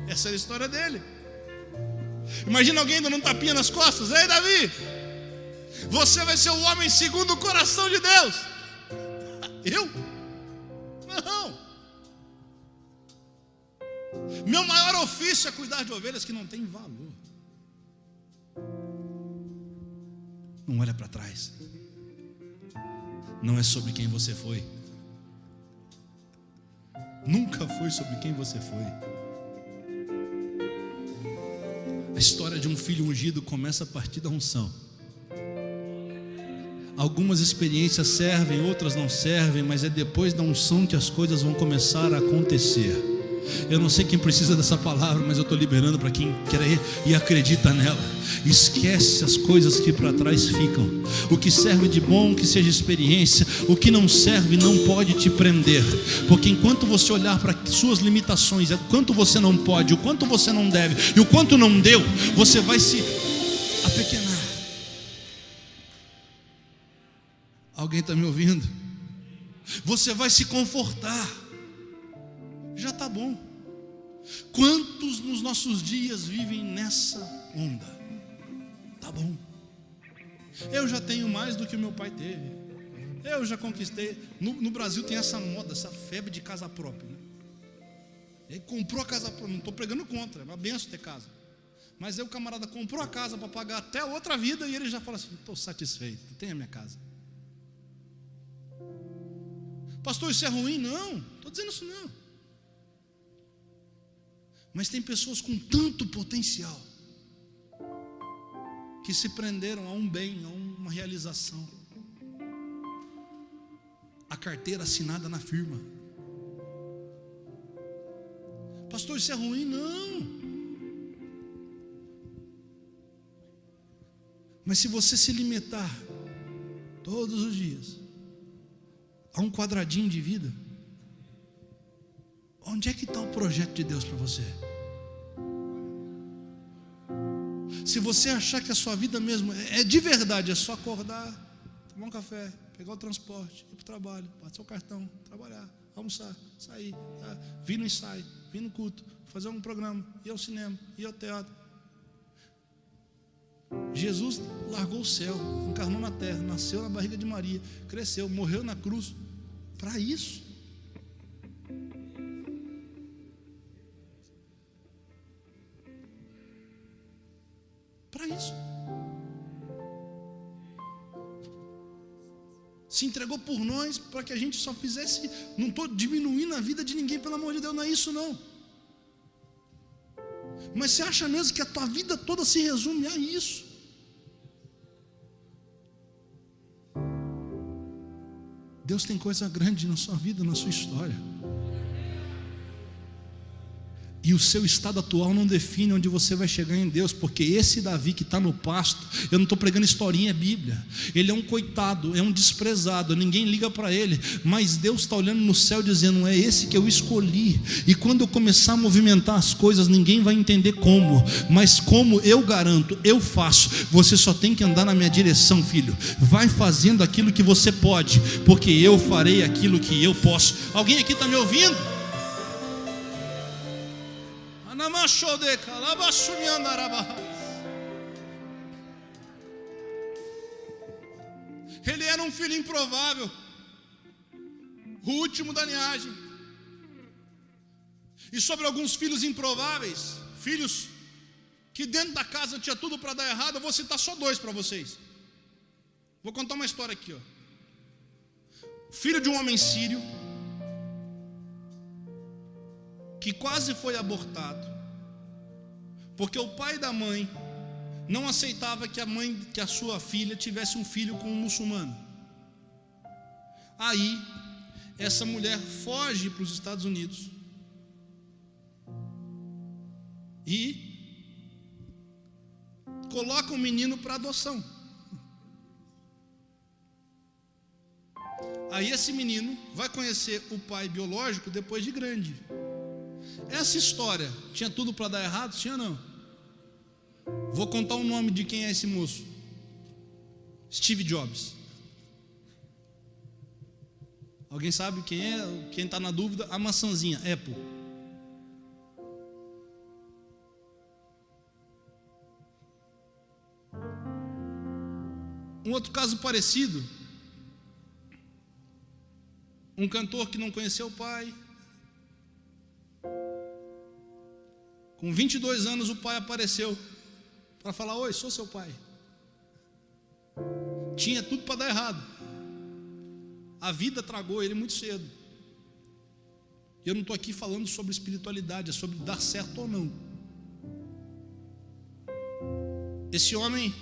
Essa era a história dele. Imagina alguém dando um tapinha nas costas: ei, Davi, você vai ser o homem segundo o coração de Deus. Eu? Não. Meu maior ofício é cuidar de ovelhas que não têm valor. Não olha para trás. Não é sobre quem você foi. Nunca foi sobre quem você foi. A história de um filho ungido começa a partir da unção. Algumas experiências servem, outras não servem, mas é depois da unção que as coisas vão começar a acontecer. Eu não sei quem precisa dessa palavra, mas eu estou liberando para quem crê e acredita nela. Esquece as coisas que para trás ficam. O que serve de bom, que seja experiência. O que não serve não pode te prender. Porque enquanto você olhar para suas limitações, o quanto você não pode, o quanto você não deve e o quanto não deu, você vai se apequenar. Alguém está me ouvindo? Você vai se confortar. Já está bom. Quantos nos nossos dias vivem nessa onda? Tá bom. Eu já tenho mais do que o meu pai teve. Eu já conquistei. No Brasil tem essa moda, essa febre de casa própria, né? Ele comprou a casa própria. Não estou pregando contra, é uma benção ter casa. Mas aí o camarada comprou a casa para pagar até outra vida e ele já fala assim: estou satisfeito, tenho a minha casa. Pastor, isso é ruim? Não, estou dizendo isso não. Mas tem pessoas com tanto potencial que se prenderam a um bem, a uma realização. A carteira assinada na firma. Pastor, isso é ruim? Não. Mas se você se limitar todos os dias a um quadradinho de vida, onde é que está o projeto de Deus para você? Se você achar que a sua vida mesmo é de verdade, é só acordar, tomar um café, pegar o transporte, ir para o trabalho, passar o cartão, trabalhar, almoçar, sair, vir no ensaio, vir no culto, fazer um programa, ir ao cinema, ir ao teatro. Jesus largou o céu, encarnou na terra, nasceu na barriga de Maria, cresceu, morreu na cruz para isso. Para isso. Se entregou por nós para que a gente só fizesse. Não estou diminuindo a vida de ninguém, pelo amor de Deus, não é isso não. Mas você acha mesmo que a tua vida toda se resume a isso? Deus tem coisa grande na sua vida, na sua história. E o seu estado atual não define onde você vai chegar em Deus, porque esse Davi que está no pasto, eu não estou pregando historinha, é Bíblia. Ele é um coitado, é um desprezado, ninguém liga para ele, mas Deus está olhando no céu dizendo: é esse que eu escolhi. E quando eu começar a movimentar as coisas, ninguém vai entender como, mas como eu garanto, eu faço. Você só tem que andar na minha direção, filho. Vai fazendo aquilo que você pode, porque eu farei aquilo que eu posso. Alguém aqui está me ouvindo? Ele era um filho improvável, o último da linhagem. E sobre alguns filhos improváveis, filhos que dentro da casa tinha tudo para dar errado, eu vou citar só dois para vocês. Vou contar uma história aqui, Filho de um homem sírio que quase foi abortado, porque o pai da mãe não aceitava que a sua filha tivesse um filho com um muçulmano. Aí essa mulher foge para os Estados Unidos e coloca um menino para adoção. Aí esse menino vai conhecer o pai biológico depois de grande. Essa história tinha tudo para dar errado? Tinha ou não? Vou contar o nome de quem é esse moço. Steve Jobs. Alguém sabe quem é? Quem está na dúvida? A maçãzinha, Apple. Um outro caso parecido, um cantor que não conheceu o pai. Com 22 anos o pai apareceu para falar: oi, sou seu pai. Tinha tudo para dar errado. A vida tragou ele muito cedo. E eu não estou aqui falando sobre espiritualidade, é sobre dar certo ou não. Esse homem,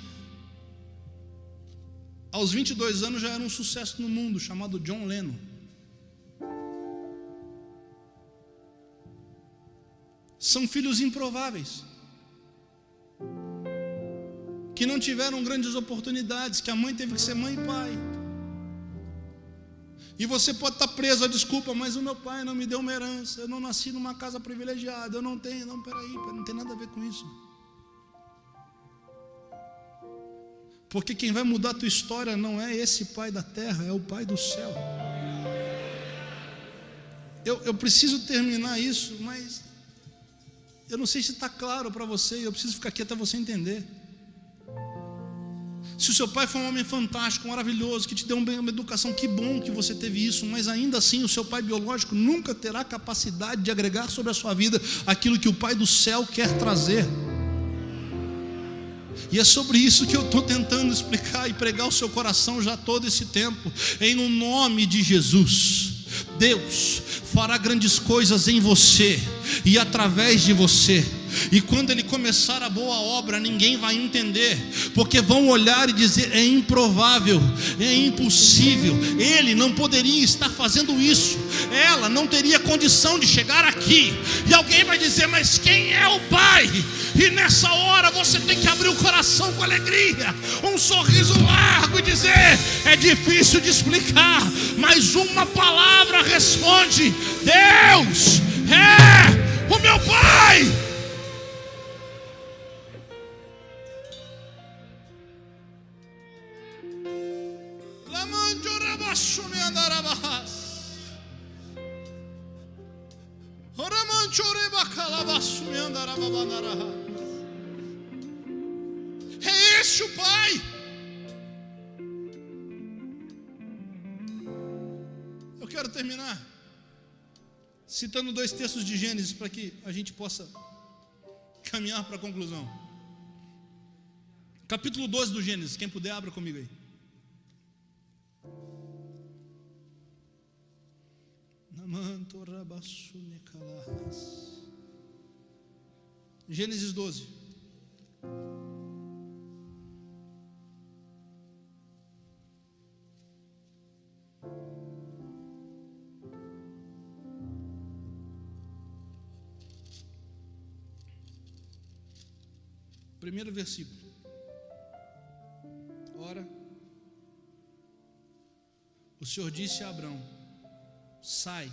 aos 22 anos, já era um sucesso no mundo, chamado John Lennon. São filhos improváveis, que não tiveram grandes oportunidades, que a mãe teve que ser mãe e pai. E você pode estar preso à desculpa: mas o meu pai não me deu uma herança, eu não nasci numa casa privilegiada, eu não tenho. Não, peraí, não tem nada a ver com isso. Porque quem vai mudar a tua história não é esse pai da terra, é o pai do céu. Eu preciso terminar isso, mas eu não sei se está claro para você, eu preciso ficar aqui até você entender. Se o seu pai foi um homem fantástico, maravilhoso, que te deu uma educação, que bom que você teve isso, mas ainda assim o seu pai biológico nunca terá capacidade de agregar sobre a sua vida aquilo que o pai do céu quer trazer. E é sobre isso que eu estou tentando explicar e pregar o seu coração já todo esse tempo. Em o nome de Jesus, Deus fará grandes coisas em você e através de você. E quando Ele começar a boa obra, ninguém vai entender, porque vão olhar e dizer: é improvável, é impossível, Ele não poderia estar fazendo isso, ela não teria condição de chegar aqui. E alguém vai dizer: mas quem é o Pai? E nessa hora você tem que abrir o coração com alegria, um sorriso largo e dizer: é difícil de explicar, mas uma palavra responde: Deus é o meu Pai. É esse o Pai. Eu quero terminar citando 2 textos de Gênesis para que a gente possa caminhar para a conclusão. Capítulo 12 do Gênesis, quem puder abra comigo aí. Gênesis 12. Primeiro versículo. Ora, o Senhor disse a Abrão: sai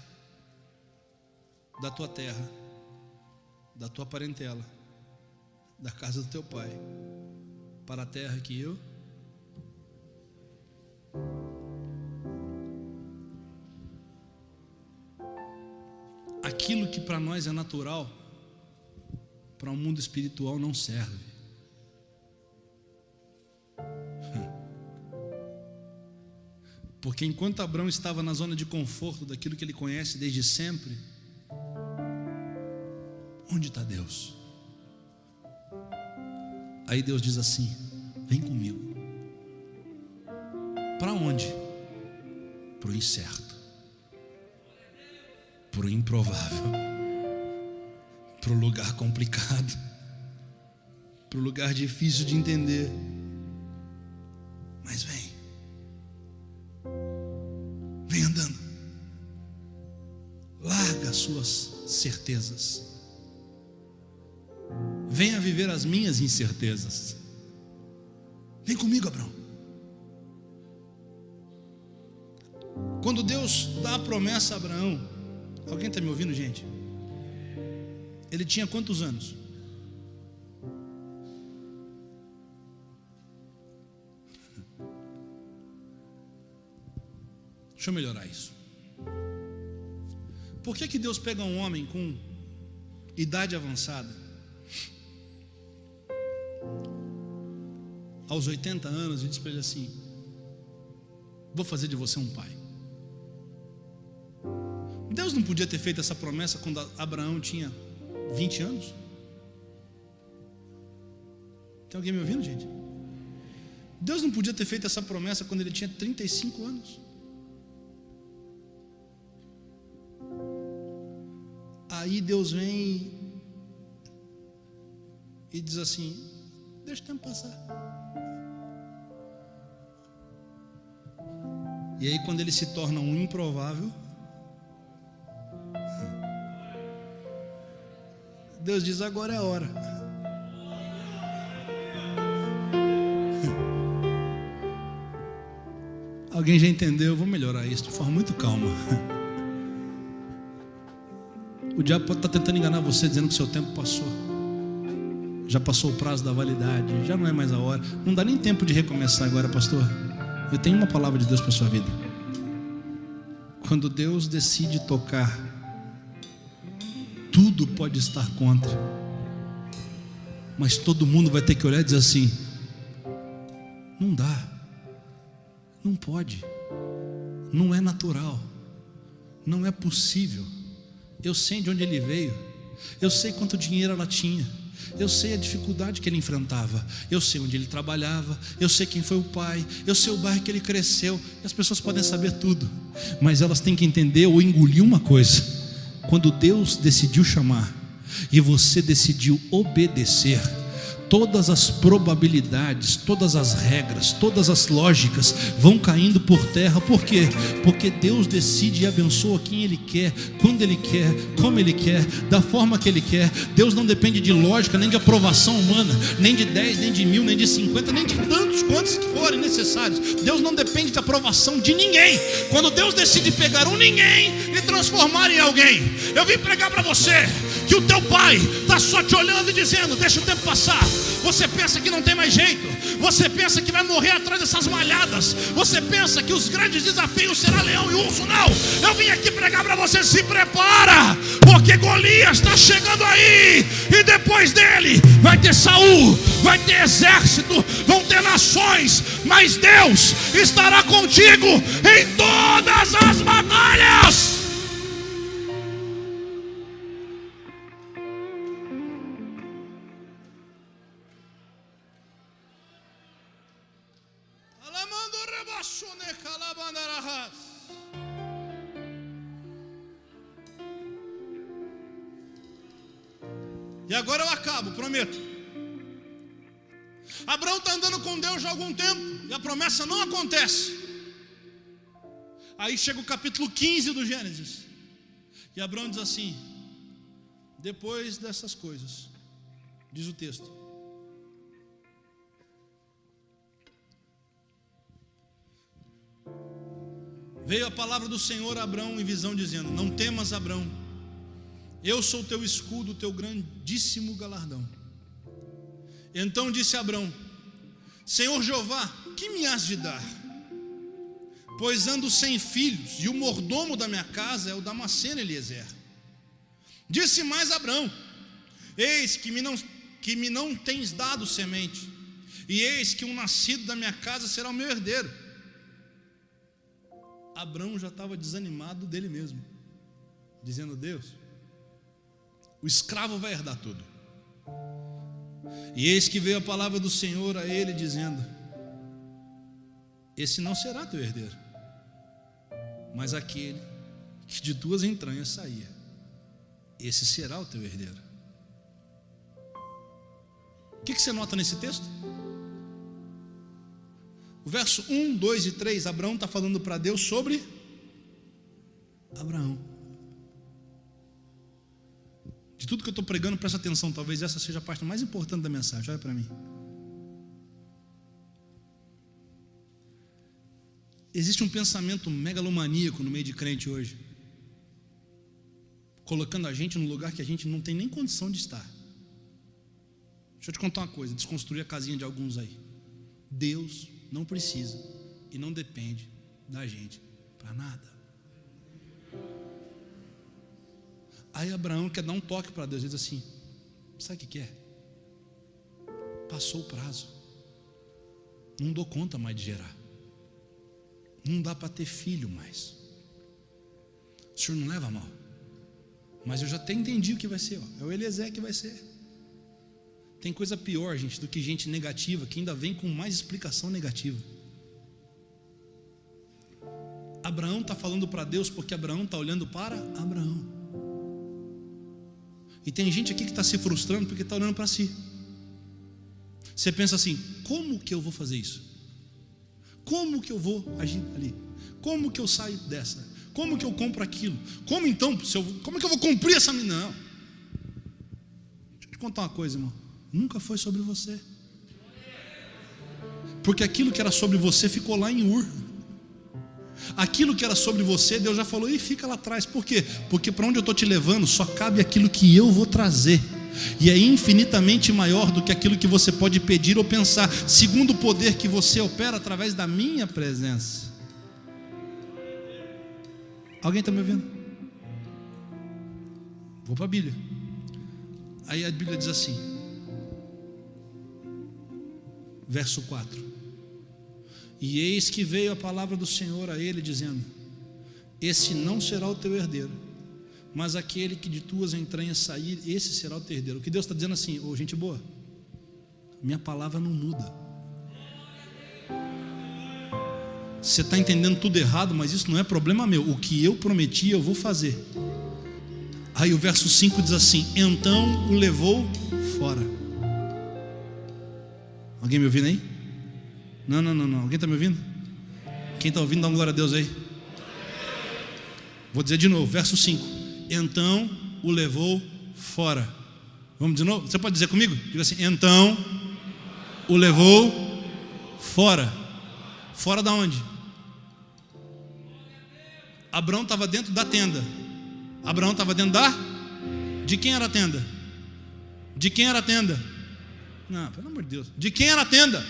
da tua terra, da tua parentela, da casa do teu pai, para a terra que eu aquilo que para nós é natural, para o mundo espiritual não serve. Porque enquanto Abrão estava na zona de conforto daquilo que ele conhece desde sempre, onde está Deus? Aí Deus diz assim: vem comigo. Para onde? Para o incerto, para o improvável, para o lugar complicado, para o lugar difícil de entender. Mas vem andando, larga as suas certezas, venha viver as minhas incertezas. Vem comigo, Abrão. Quando Deus dá a promessa a Abraão, alguém está me ouvindo, gente? Ele tinha quantos anos? Deixa eu melhorar isso. Por que Deus pega um homem com idade avançada, aos 80 anos, e diz para ele assim: vou fazer de você um pai? Deus não podia ter feito essa promessa quando Abraão tinha 20 anos? Tem alguém me ouvindo, gente? Deus não podia ter feito essa promessa quando ele tinha 35 anos? Aí Deus vem e diz assim: deixa o tempo passar. E aí, quando ele se torna um improvável, Deus diz: agora é a hora. Alguém já entendeu? Eu vou melhorar isso de forma muito calma. O diabo pode estar tentando enganar você, dizendo que o seu tempo passou. já passou o prazo da validade, já não é mais a hora, não dá nem tempo de recomeçar agora, pastor. Eu tenho uma palavra de Deus para a sua vida. Quando Deus decide tocar, tudo pode estar contra, mas todo mundo vai ter que olhar e dizer assim: não dá, não pode, não é natural, não é possível. Eu sei de onde ele veio, eu sei quanto dinheiro ela tinha, eu sei a dificuldade que ele enfrentava, eu sei onde ele trabalhava, eu sei quem foi o pai, eu sei o bairro que ele cresceu. E as pessoas podem saber tudo, mas elas têm que entender ou engolir uma coisa: quando Deus decidiu chamar e você decidiu obedecer, todas as probabilidades, todas as regras, todas as lógicas vão caindo por terra. Por quê? Porque Deus decide e abençoa quem Ele quer, quando Ele quer, como Ele quer, da forma que Ele quer. Deus não depende de lógica, nem de aprovação humana, nem de 10, nem de 1000, nem de 50, nem de tantos quantos que forem necessários. Deus não depende da aprovação de ninguém. Quando Deus decide pegar um ninguém e transformar em alguém, eu vim pregar para você que o teu pai está só te olhando e dizendo: deixa o tempo passar. Você pensa que não tem mais jeito, você pensa que vai morrer atrás dessas malhadas, você pensa que os grandes desafios será leão e urso. Não, eu vim aqui pregar para você: se prepara, porque Golias está chegando aí, e depois dele vai ter Saul, vai ter exército, vão ter nações, mas Deus estará contigo em todas as batalhas. E agora eu acabo, prometo. Abraão está andando com Deus já há algum tempo e a promessa não acontece. Aí chega o capítulo 15 do Gênesis, e Abraão diz assim: depois dessas coisas, diz o texto, veio a palavra do Senhor a Abraão em visão, dizendo: não temas, Abraão, eu sou teu escudo, teu grandíssimo galardão. Então disse Abraão: Senhor Jeová, que me has de dar? Pois ando sem filhos, e o mordomo da minha casa é o Damasceno Eliezer. Disse mais Abraão: eis que me não tens dado semente, e eis que um nascido da minha casa será o meu herdeiro. Abraão já estava desanimado dele mesmo, dizendo: Deus, o escravo vai herdar tudo. E eis que veio a palavra do Senhor a ele, dizendo: esse não será teu herdeiro, mas aquele que de tuas entranhas saía, esse será o teu herdeiro. O que você nota nesse texto? O verso 1, 2 e 3, Abraão está falando para Deus sobre Abraão. De tudo que eu estou pregando, presta atenção, talvez essa seja a parte mais importante da mensagem. Olha para mim. Existe um pensamento megalomaníaco no meio de crente hoje, colocando a gente no lugar que a gente não tem nem condição de estar. Deixa eu te contar uma coisa, desconstruir a casinha de alguns aí. Deus não precisa e não depende da gente para nada. Aí Abraão quer dar um toque para Deus, diz assim: sabe o que é? Passou o prazo, não dou conta mais de gerar, não dá para ter filho mais. O senhor não leva a mal, mas eu já até entendi o que vai ser, ó. É o Eliezer que vai ser. Tem coisa pior, gente, do que gente negativa, que ainda vem com mais explicação negativa. Abraão está falando para Deus porque Abraão está olhando para Abraão. E tem gente aqui que está se frustrando porque está olhando para si. Você pensa assim: como que eu vou fazer isso? Como que eu vou agir ali? Como que eu saio dessa? Como que eu compro aquilo? Como então? Como que eu vou cumprir essa missão? Não. Deixa eu te contar uma coisa, irmão. Nunca foi sobre você. Porque aquilo que era sobre você ficou lá em Ur. Aquilo que era sobre você, Deus já falou: e fica lá atrás. Por quê? Porque para onde eu estou te levando só cabe aquilo que eu vou trazer. e é infinitamente maior do que aquilo que você pode pedir ou pensar, segundo o poder que você opera através da minha presença. Alguém está me ouvindo? Vou para a Bíblia. Aí a Bíblia diz assim, verso 4: e eis que veio a palavra do Senhor a ele, dizendo: esse não será o teu herdeiro, mas aquele que de tuas entranhas sair, esse será o teu herdeiro. O que Deus está dizendo assim: ô gente boa, minha palavra não muda. Você está entendendo tudo errado, mas isso não é problema meu. O que eu prometi eu vou fazer. Aí o verso 5 diz assim: então o levou fora. Alguém me ouvindo aí? Não. Alguém está me ouvindo? Quem está ouvindo, dá uma glória a Deus aí. Vou dizer de novo, verso 5: então o levou fora. Vamos de novo? Você pode dizer comigo? Diga assim: então o levou fora. Fora da onde? Abraão estava dentro da tenda. Abraão estava dentro da? De quem era a tenda? De quem era a tenda? Não, pelo amor de Deus. De quem era a tenda?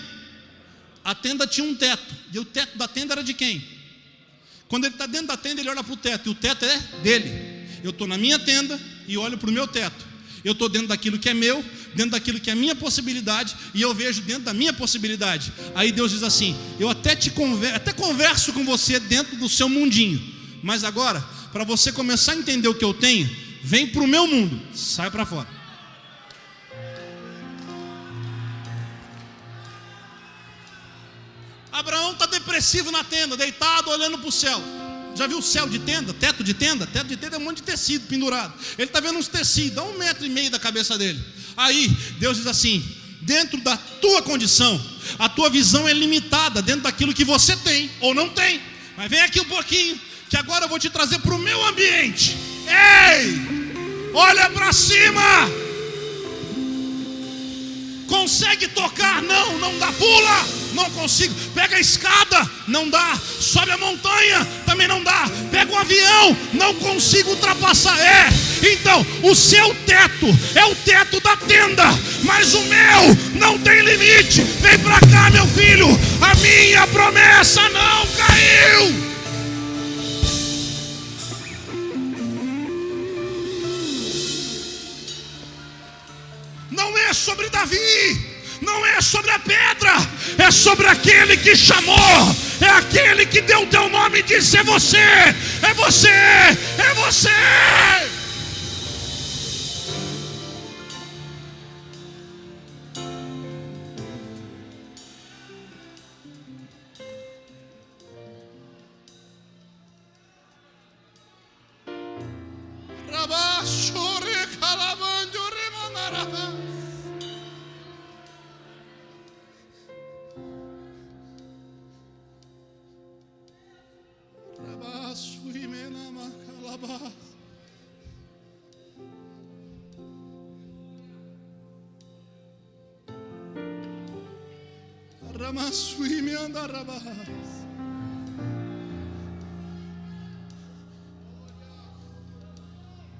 A tenda tinha um teto. E o teto da tenda era de quem? Quando ele está dentro da tenda, ele olha para o teto. E o teto é dele. Eu estou na minha tenda e olho para o meu teto. Eu estou dentro daquilo que é meu, dentro daquilo que é minha possibilidade, e eu vejo dentro da minha possibilidade. Aí Deus diz assim: eu até converso com você dentro do seu mundinho, mas agora, para você começar a entender o que eu tenho, vem para o meu mundo, sai para fora. Abraão está depressivo na tenda, deitado, olhando para o céu. Já viu o céu de tenda? Teto de tenda? Teto de tenda é um monte de tecido pendurado. Ele está vendo uns tecidos, a 1,5 metro da cabeça dele. Aí Deus diz assim: dentro da tua condição, a tua visão é limitada dentro daquilo que você tem ou não tem. Mas vem aqui um pouquinho, que agora eu vou te trazer para o meu ambiente. Ei, olha para cima. Consegue tocar? Não dá. Pula, não consigo. Pega a escada, não dá. Sobe a montanha, também não dá. Pega um avião, não consigo ultrapassar. Então o seu teto é o teto da tenda, mas o meu não tem limite. Vem pra cá, meu filho, a minha promessa não caiu. Não é sobre Davi, não é sobre a pedra, é sobre aquele que chamou, é aquele que deu o teu nome e disse: é você, é você, é você.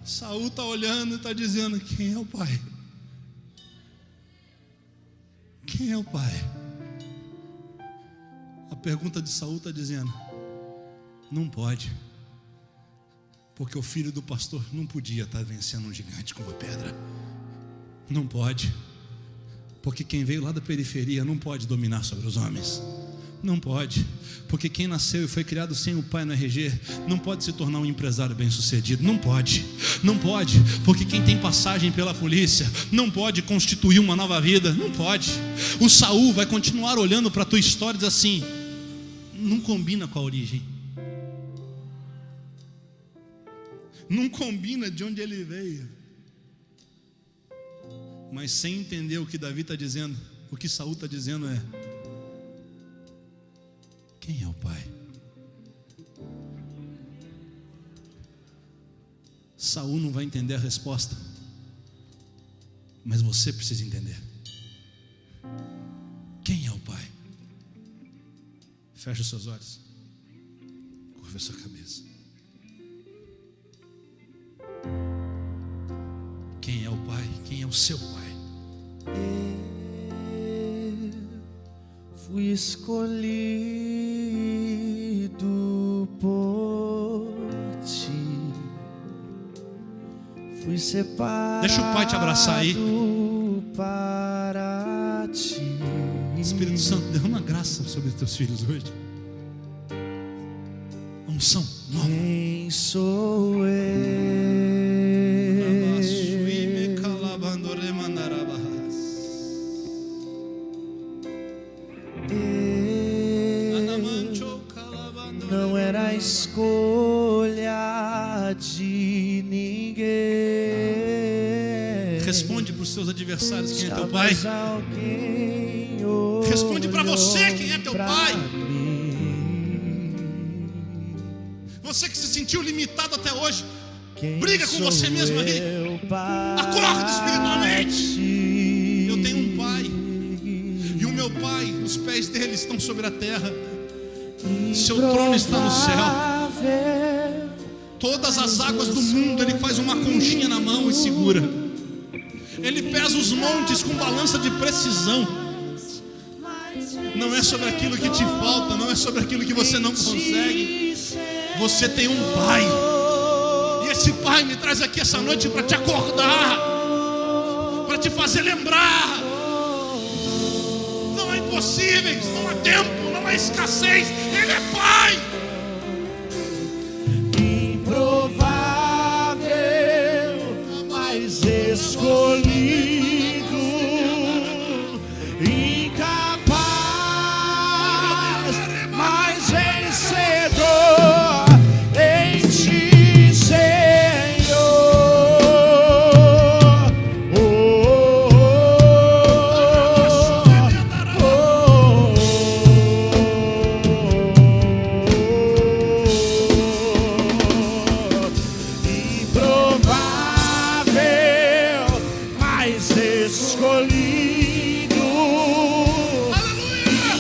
Saul está olhando e está dizendo: quem é o pai? Quem é o pai? A pergunta de Saul está dizendo: não pode, porque o filho do pastor não podia estar vencendo um gigante com uma pedra. Não pode, porque quem veio lá da periferia não pode dominar sobre os homens. Não pode, porque quem nasceu e foi criado sem o pai no RG não pode se tornar um empresário bem-sucedido. Não pode, porque quem tem passagem pela polícia não pode constituir uma nova vida. Não pode. O Saul vai continuar olhando para a tua história e diz assim: não combina com a origem, não combina de onde ele veio. Mas sem entender o que Davi está dizendo, o que Saul está dizendo é: quem é o pai? Saul não vai entender a resposta, mas você precisa entender. Quem é o pai? Feche os seus olhos, curva a sua cabeça. Quem é o pai? Quem é é o seu Pai. Fui escolhido por ti, fui separado. Deixa o Pai te abraçar aí. Para ti. Espírito Santo, derrama graça sobre os teus filhos hoje. Unção nova. Quem sou eu? Não era a escolha de ninguém. Responde para os seus adversários quem é teu Pai. Responde Responde para você quem é teu Pai. Você que se sentiu limitado até hoje, briga com você mesmo aí. Acorda espiritualmente. Eu tenho um Pai, e o meu Pai, os pés dele estão sobre a terra. Seu trono está no céu. Todas as águas do mundo ele faz uma conchinha na mão e segura. Ele pesa os montes com balança de precisão. Não é sobre aquilo que te falta, não é sobre aquilo que você não consegue. Você tem um Pai, e esse Pai me traz aqui essa noite para te acordar, para te fazer lembrar. Não há impossíveis, não há tempo, não há escassez. Ele é Pai. Improvável, mas escolhido, incapaz, mas vencedor em ti, Senhor. Oh, improvável, mas escolhido,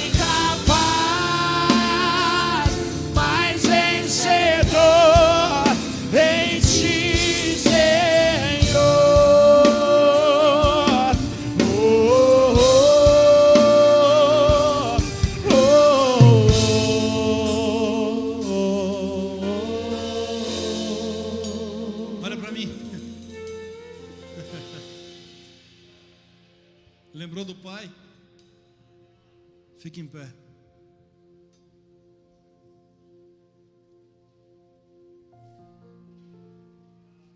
incapaz, mas vencedor em ti, Senhor. Olha para mim. Lembrou do Pai? Fique em pé.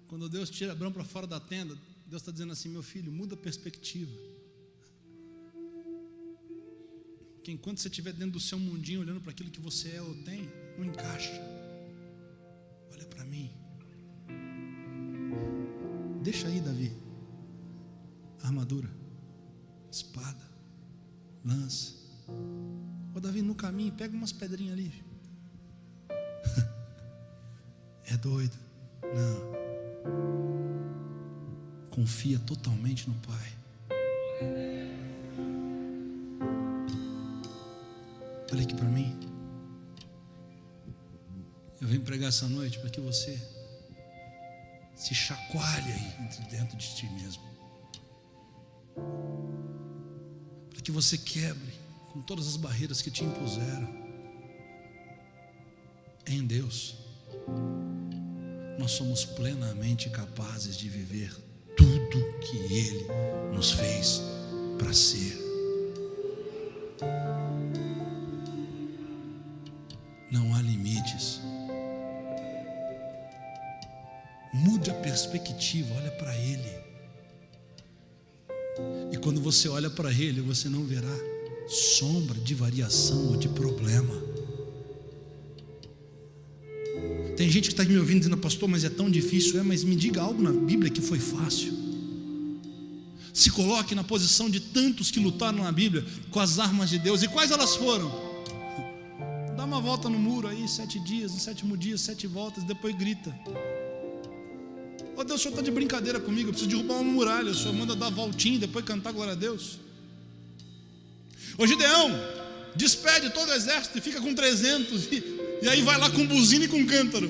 Quando Deus tira Abraão para fora da tenda, Deus está dizendo assim: meu filho, muda a perspectiva. Que enquanto você estiver dentro do seu mundinho, olhando para aquilo que você é ou tem, não encaixa. Olha para mim. Deixa aí, Davi. Armadura, espada, lança. Ô Davi, no caminho, pega umas pedrinhas ali. É doido? Não. Confia totalmente no Pai. Olha aqui para mim. Eu venho pregar essa noite para que você se chacoalhe aí dentro de ti mesmo, para que você quebre com todas as barreiras que te impuseram. Em Deus nós somos plenamente capazes de viver tudo que Ele nos fez para ser. Não há limites. Mude a perspectiva, olha para Ele. E quando você olha para Ele, você não verá sombra de variação ou de problema. Tem gente que está me ouvindo dizendo: pastor, mas é tão difícil. Mas me diga algo na Bíblia que foi fácil. Se coloque na posição de tantos que lutaram na Bíblia com as armas de Deus. E quais elas foram? Dá uma volta no muro aí, 7 dias, no 7º dia, 7 voltas, depois grita: ô Deus, o Senhor está de brincadeira comigo, eu preciso derrubar uma muralha. O Senhor manda dar voltinha e depois cantar glória a Deus. Ô Gideão, despede todo o exército e fica com 300 e aí vai lá com buzina e com cântaro.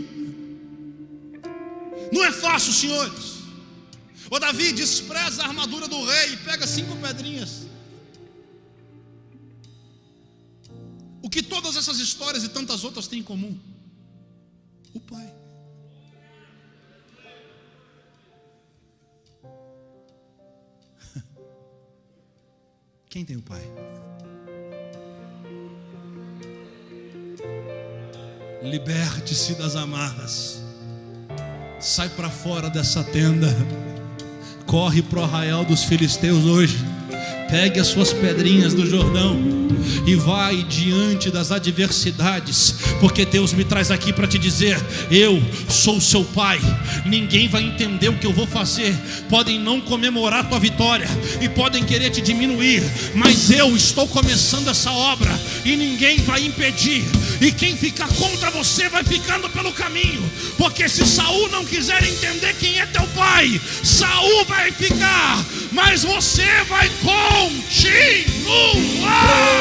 Não é fácil, senhores. Ô Davi, despreza a armadura do rei e pega 5 pedrinhas. O que todas essas histórias e tantas outras têm em comum? O pai. Quem tem o pai? Liberte-se das amarras. Sai para fora dessa tenda. Corre para o arraial dos filisteus hoje. Pegue as suas pedrinhas do Jordão e vai diante das adversidades, porque Deus me traz aqui para te dizer: eu sou o seu pai. Ninguém vai entender o que eu vou fazer. Podem não comemorar a tua vitória e podem querer te diminuir, mas eu estou começando essa obra e ninguém vai impedir. E quem ficar contra você vai ficando pelo caminho, porque se Saul não quiser entender quem é teu pai, Saul vai ficar, mas você vai continuar.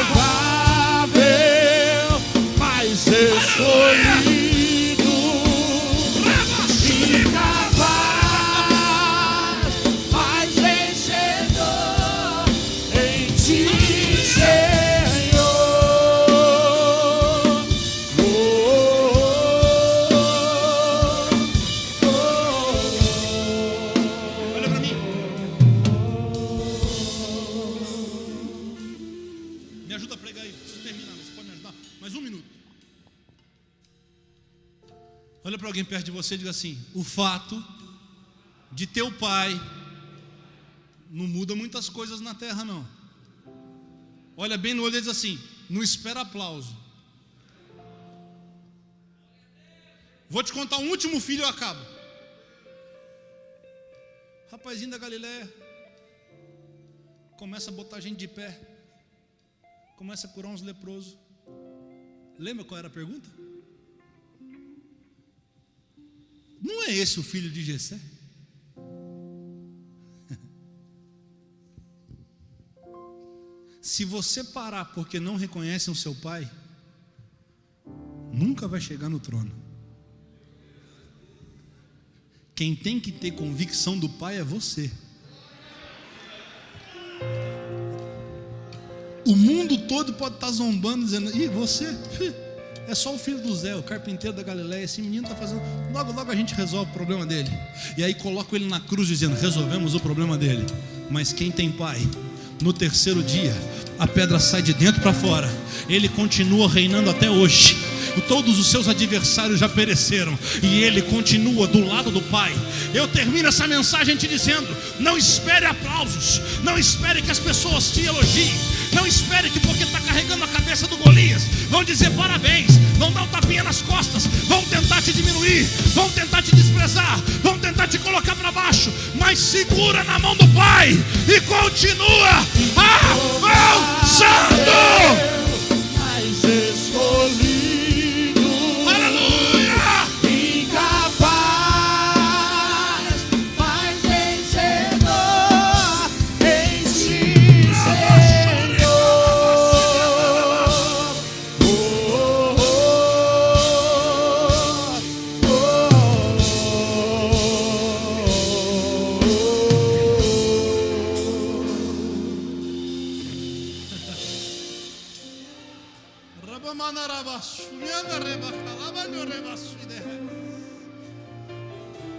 Provável, mas escolhido, incapaz, mas vencedor em ti, Senhor. Olha para mim. Me ajuda a pregar aí. Preciso terminar, mas você pode me ajudar? Mais 1 minuto. Olha para alguém perto de você e diga assim: o fato de teu pai não muda muitas coisas na terra, não. Olha bem no olho e diz assim: não espera aplauso. Vou te contar um último filho e eu acabo. Rapazinho da Galileia começa a botar a gente de pé, começa a curar uns leprosos. Lembra qual era a pergunta? Não é esse o filho de Jessé? Se você parar porque não reconhece o seu pai, nunca vai chegar no trono. Quem tem que ter convicção do pai é você. O mundo todo pode estar zombando, dizendo: ih, você é só o filho do Zé, o carpinteiro da Galileia. Esse menino está fazendo, logo a gente resolve o problema dele. E aí coloca ele na cruz dizendo: resolvemos o problema dele. Mas quem tem pai, no terceiro dia a pedra sai de dentro para fora. Ele continua reinando até hoje. Todos os seus adversários já pereceram e ele continua do lado do Pai. Eu termino essa mensagem te dizendo: não espere aplausos, não espere que as pessoas te elogiem, não espere que porque está carregando a cabeça do Golias vão dizer parabéns, vão dar um tapinha nas costas, vão tentar te diminuir, vão tentar te desprezar, vão tentar te colocar para baixo, mas segura na mão do Pai e continua avançando. Mas escolhido,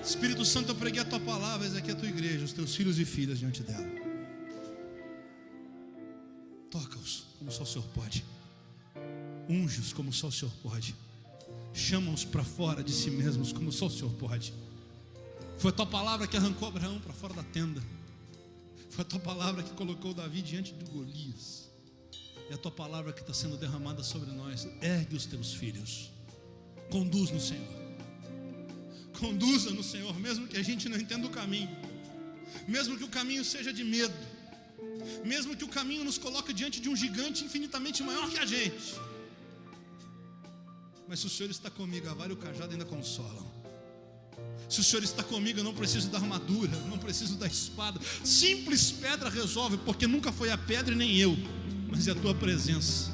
Espírito Santo, eu preguei a tua palavra, essa aqui é a tua igreja, os teus filhos e filhas diante dela. Toca-os como só o Senhor pode. Unge-os como só o Senhor pode. Chama-os para fora de si mesmos como só o Senhor pode. Foi a tua palavra que arrancou Abraão para fora da tenda. Foi a tua palavra que colocou Davi diante de Golias. É a tua palavra que está sendo derramada sobre nós. Ergue os teus filhos. Conduz no Senhor. Conduza no Senhor, mesmo que a gente não entenda o caminho, mesmo que o caminho seja de medo, mesmo que o caminho nos coloque diante de um gigante infinitamente maior que a gente. Mas se o Senhor está comigo, a vara e o cajado ainda consolam. Se o Senhor está comigo, eu não preciso da armadura, eu não preciso da espada. Simples pedra resolve, porque nunca foi a pedra e nem eu, mas é a tua presença.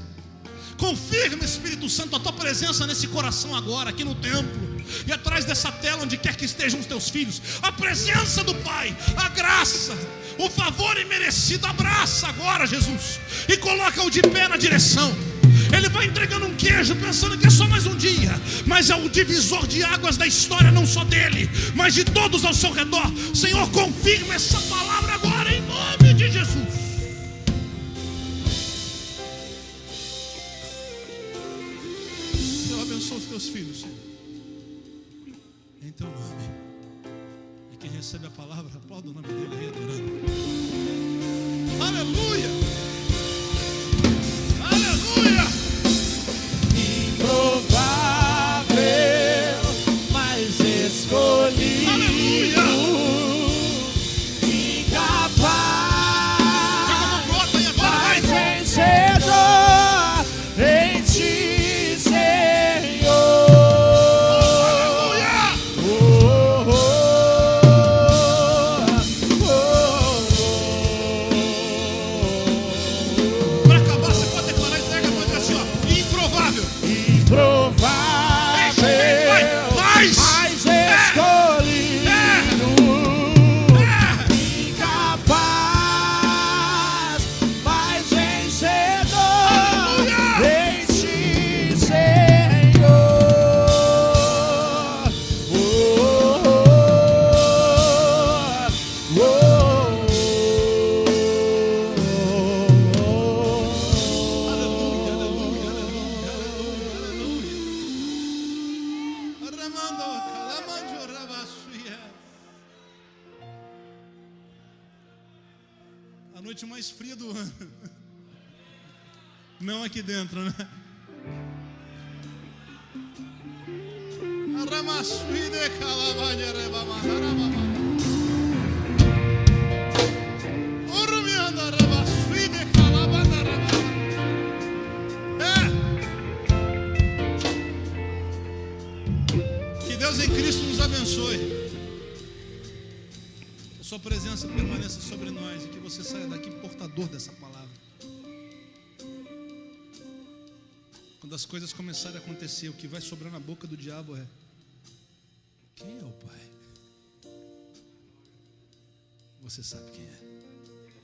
Confirma, Espírito Santo, a tua presença nesse coração agora, aqui no templo. e atrás dessa tela, onde quer que estejam os teus filhos, a presença do Pai, a graça, o favor imerecido. Abraça agora, Jesus, e coloca-o de pé na direção. Ele vai entregando um queijo, pensando que é só mais um dia, mas é o divisor de águas da história, não só dele, mas de todos ao seu redor. Senhor, confirma essa palavra agora, em nome de Jesus. Senhor, abençoa os teus filhos, Senhor, em teu nome. E quem recebe a palavra, aplauda o nome dele aí, adorando. Aleluia! Aleluia! Improvável, mas escolhido. Aleluia! Incapaz, Pega uma brota e agora vai! mas vencedor em ti, Senhor. Aleluia! Oh, oh, oh, oh. Para acabar, você pode declarar, entrega, pode dizer assim, ó, improvável. Improvável, Mais! mas escolhido. Incapaz, mas vencedor em ti, Senhor. Oh, oh, oh, Aleluia, aleluia, aleluia, aleluia, aleluia. Arramando, calamando, rabassuia. A noite mais fria do ano. Não aqui dentro, né? Arramassuide, calamande, rebamanda, Orumianda, rabassuide, calabanda, Que Deus em Cristo nos abençoe. Que a sua presença permaneça sobre nós e que você saia daqui portador dessa palavra. Quando as coisas começarem a acontecer, o que vai sobrar na boca do diabo é: quem é o Pai? Você sabe quem é.